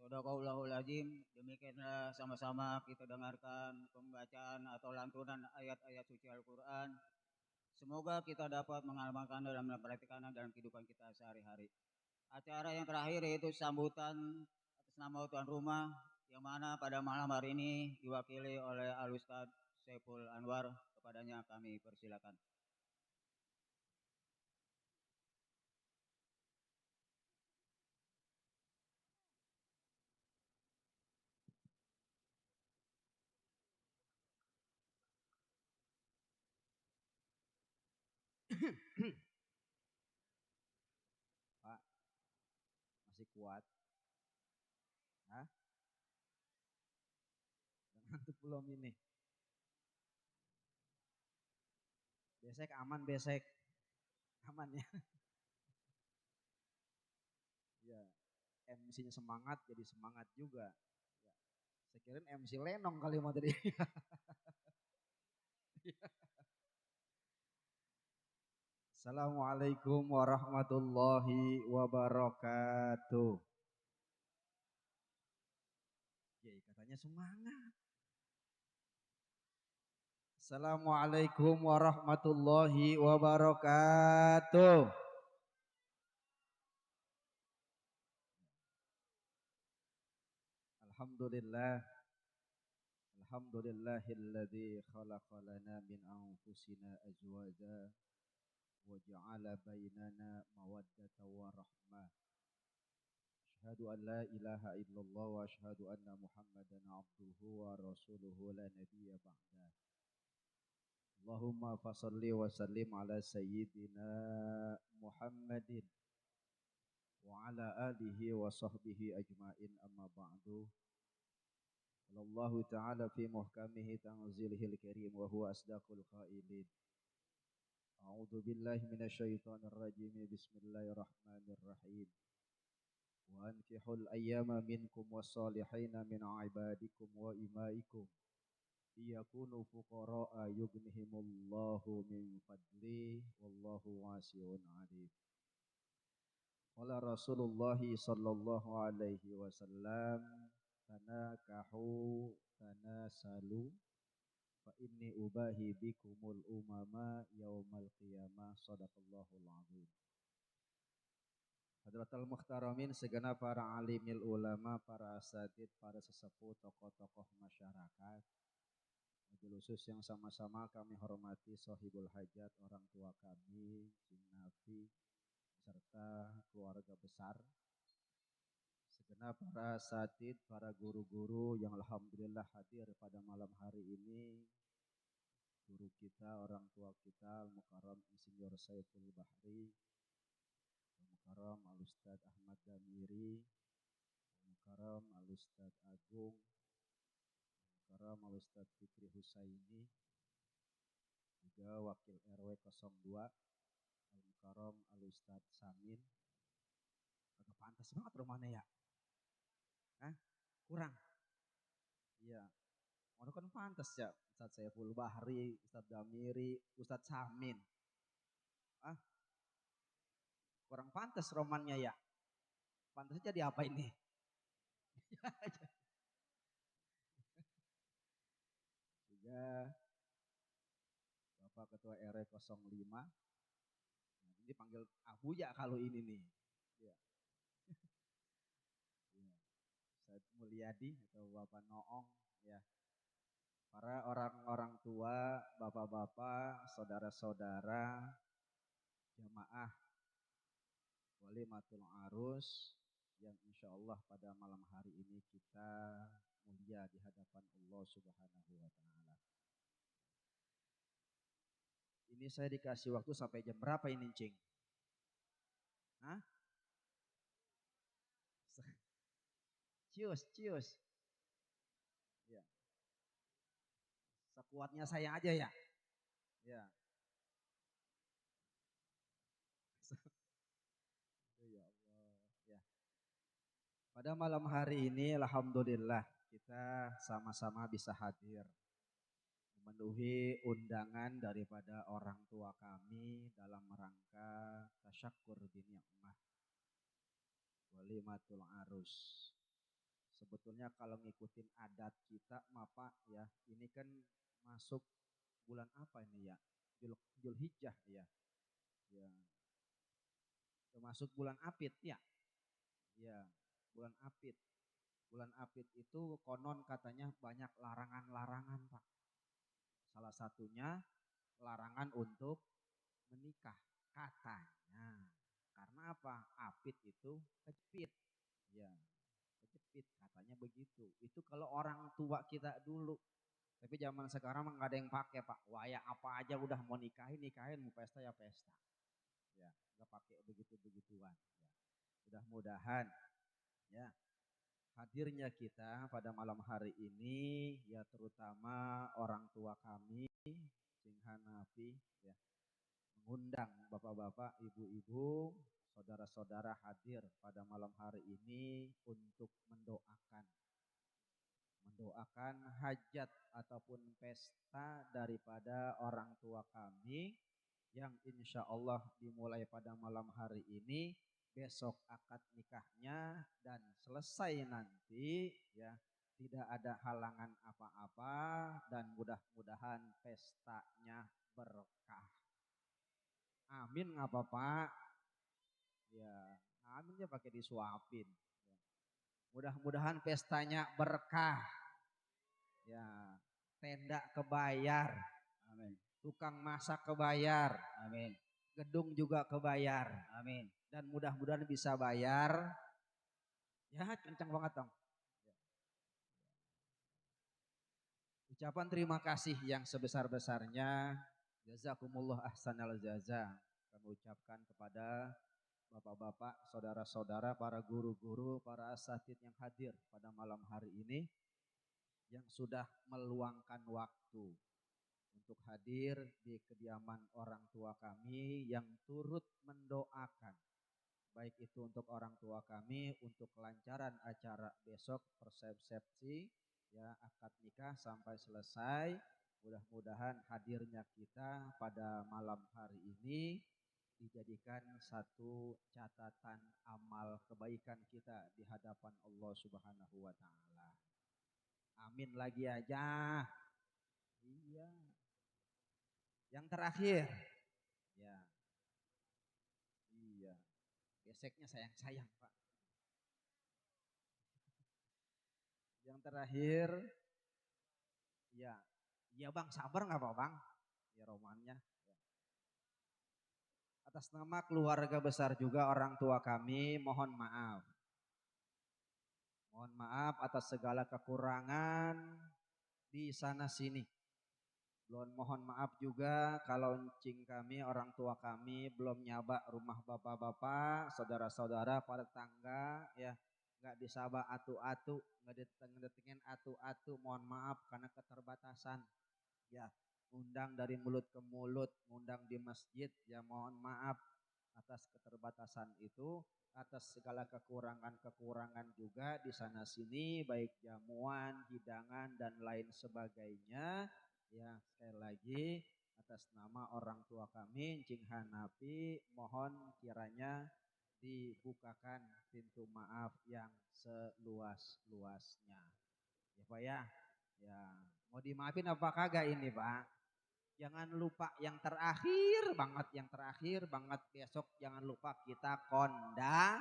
Speaker 5: Sadaqallahul azim. Demikianlah sama-sama kita dengarkan pembacaan atau lantunan ayat-ayat suci Al-Quran. Semoga kita dapat mengamalkan dan mempraktikkan dalam kehidupan kita sehari-hari. Acara yang terakhir yaitu sambutan atas nama tuan rumah yang mana pada malam hari ini diwakili oleh Al-Ustadz Saiful Anwar. Kepadanya kami persilakan.
Speaker 4: Pak, masih kuat? Hah? Ngantuk belum ini? Besek aman, besek. Aman ya? Ya, MC-nya semangat jadi semangat juga. Ya. Saya kirain MC Lenong kali mau tadi. Assalamualaikum warahmatullahi wabarakatuh. Ya, katanya semangat. Assalamualaikum warahmatullahi wabarakatuh. Alhamdulillah. Alhamdulillahilladzi khalaqa lana min anfusina azwaja wa ja'ala bainana mawaddatan wa rahmah. Asyhadu an la ilaha illallah wa asyhadu anna Muhammadan abduhu wa rasuluhu la nabiyya ba'da. Allahumma fashalli wa sallim ala sayyidina Muhammadin wa ala alihi wa sahbihi ajmain amma ba'du. Allah Ta'ala fi muhkamihi tanzilihil karim wa huwa asdaqul qailin. A'udzu billahi minasyaitonir rajim. Bismillahirrahmanirrahim. Wa ankihul ayyama minkum wassalihina min ibadikum wa imaikum iyakunu fuqara'a yughnihimullahu min fadli wallahu wasi'un alim. Qala Rasulullah sallallahu alaihi wasallam tanakahu tanasalu fa inni ubahi bikumul umama yaumal qiyamah. Shadaqallahul azim. Hadratul muhtaramin, segenap para alimil ulama, para asatid, para sesepuh, tokoh-tokoh masyarakat, khusus yang sama-sama kami hormati sahibul hajat, orang tua kami, Cing Nafi, serta keluarga besar, segenap para asatid, para guru-guru yang alhamdulillah hadir pada malam hari ini, guru kita, orang tua kita, Al-Mukarram Insinyur Saiful Bahri, Al-Mukarram Al-Ustadz Ahmad Damiri, Al-Mukarram Al-Ustadz Agung, Al-Mukarram Al-Ustadz Fikri Husaini, juga Wakil RW 02, Al-Mukarram Al-Ustadz Samin. Agak pantas banget rumahnya ya? Hah? Kurang? Iya. Mana kan pantas ya? Ustadz Saiful Bahri, Ustadz Damiri, Ustadz Samin. Ah? Kurang pantas romannya ya? Pantasnya jadi apa ini? Juga Bapak Ketua RW 05. Ini panggil Abuya kalau ini nih. Ya. Ya. Ustaz Mulyadi atau Bapak Noong ya. Para orang-orang tua, bapak-bapak, saudara-saudara, jamaah Walimatul Arus yang insya Allah pada malam hari ini kita mulia di hadapan Allah Subhanahu wa Ta'ala. Ini saya dikasih waktu sampai jam berapa ini, Cing? Hah? Cius, cius. Ya. Sekuatnya saya aja ya. Ya. Ya Allah. Ya. Pada malam hari ini alhamdulillah kita sama-sama bisa hadir memenuhi undangan daripada orang tua kami dalam rangka tasyakur bini'mah Walimatul Arus. Sebetulnya kalau ngikutin adat kita Pak ya, ini kan masuk bulan apa ini ya? Zulhijjah ya. Ya. Termasuk bulan Apit ya. Ya, bulan Apit. Bulan Apit itu konon katanya banyak larangan-larangan Pak. Salah satunya larangan untuk menikah katanya. Karena apa? Apit itu kejepit. Ya, kejepit katanya begitu. Itu kalau orang tua kita dulu. Tapi zaman sekarang nggak ada yang pakai Pak. Waya apa aja udah mau nikahin, nikahin, mau pesta ya pesta. Ya, nggak pakai begitu-begituan. Ya. Mudah-mudahan ya hadirnya kita pada malam hari ini ya terutama orang tua kami Cing Hanafi ya mengundang bapak-bapak, ibu-ibu, saudara-saudara hadir pada malam hari ini untuk mendoakan hajat ataupun pesta daripada orang tua kami yang insya Allah dimulai pada malam hari ini, besok akad nikahnya dan selesai nanti ya tidak ada halangan apa-apa dan mudah-mudahan pestanya berkah. Amin ngapa Pak? Ya, aminnya pakai disuapin. Ya. Mudah-mudahan pestanya berkah. Ya, tenda kebayar. Amin. Tukang masak kebayar. Amin. Gedung juga kebayar. Amin. Dan mudah-mudahan bisa bayar. Ya, kencang banget dong. Ya. Ucapan terima kasih yang sebesar-besarnya. Jazakumullah ahsanal jaza. Kami ucapkan kepada bapak-bapak, saudara-saudara, para guru-guru, para asatidz yang hadir pada malam hari ini. Yang sudah meluangkan waktu untuk hadir di kediaman orang tua kami yang turut mendoakan. Baik itu untuk orang tua kami untuk kelancaran acara besok persepsi ya akad nikah sampai selesai. Mudah-mudahan hadirnya kita pada malam hari ini dijadikan satu catatan amal kebaikan kita di hadapan Allah Subhanahu wa Ta'ala. Amin lagi aja. Iya. Yang terakhir. Ya. Iya. Geseknya sayang-sayang Pak. Yang terakhir. Ya. Iya Bang, sabar gak apa Bang? Ya romannya. Ya. Atas nama keluarga besar juga orang tua kami, mohon maaf. Mohon maaf atas segala kekurangan di sana sini. Mohon maaf juga kalau encing kami, orang tua kami belum nyaba rumah bapak-bapak, saudara-saudara, para tetangga, ya nggak disaba atu-atu, nggak ditengin atu-atu, mohon maaf karena keterbatasan, ya undang dari mulut ke mulut, undang di masjid, ya mohon maaf atas keterbatasan itu, atas segala kekurangan-kekurangan juga di sana sini, baik jamuan, hidangan dan lain sebagainya. Ya sekali lagi atas nama orang tua kami Cing Hanafi mohon kiranya dibukakan pintu maaf yang seluas-luasnya. Ya Pak ya. Ya mau dimaafin apa kagak ini Pak? Jangan lupa yang terakhir banget besok jangan lupa kita konda.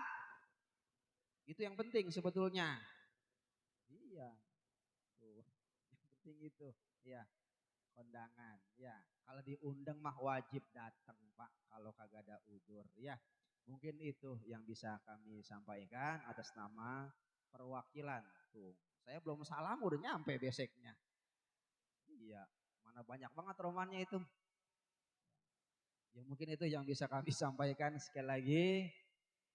Speaker 4: Itu yang penting sebetulnya. Iya. Tuh. Yang penting itu. Ya, kondangan. Ya, kalau diundang mah wajib datang, Pak. Kalau kagak ada udur, ya. Mungkin itu yang bisa kami sampaikan atas nama perwakilan. Tuh, saya belum salam udah nyampe beseknya. Iya, mana banyak banget romannya itu. Ya mungkin itu yang bisa kami sampaikan sekali lagi.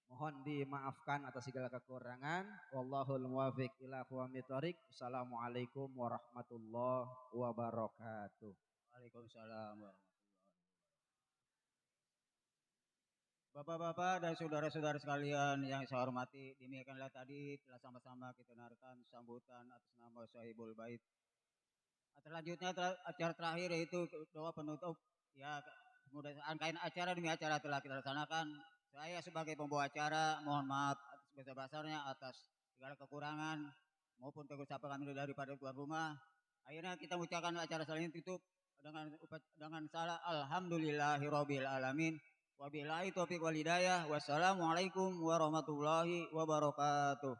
Speaker 4: Mohon dimaafkan atas segala kekurangan. Wallahul muwaffiq ila aqwamit thoriq. Assalamualaikum warahmatullahi wabarakatuh.
Speaker 5: Waalaikumsalam warahmatullahi wabarakatuh. Bapak-bapak dan saudara-saudara sekalian yang saya hormati, demikianlah tadi telah sama-sama kita dengarkan sambutan atas nama Sahibul Bait. Selanjutnya acara terakhir yaitu doa penutup. Ya, mudah rangkaian acara demi acara telah kita laksanakan. Saya sebagai pembawa acara mohon maaf atas sebesar-besarnya atas segala kekurangan maupun kekurangan kami daripada tuan rumah. Akhirnya kita mengucapkan acara selanjutnya tutup dengan salah alhamdulillahirabbil alamin. Wabillahi taufiq wal hidayah. Wassalamualaikum warahmatullahi wabarakatuh.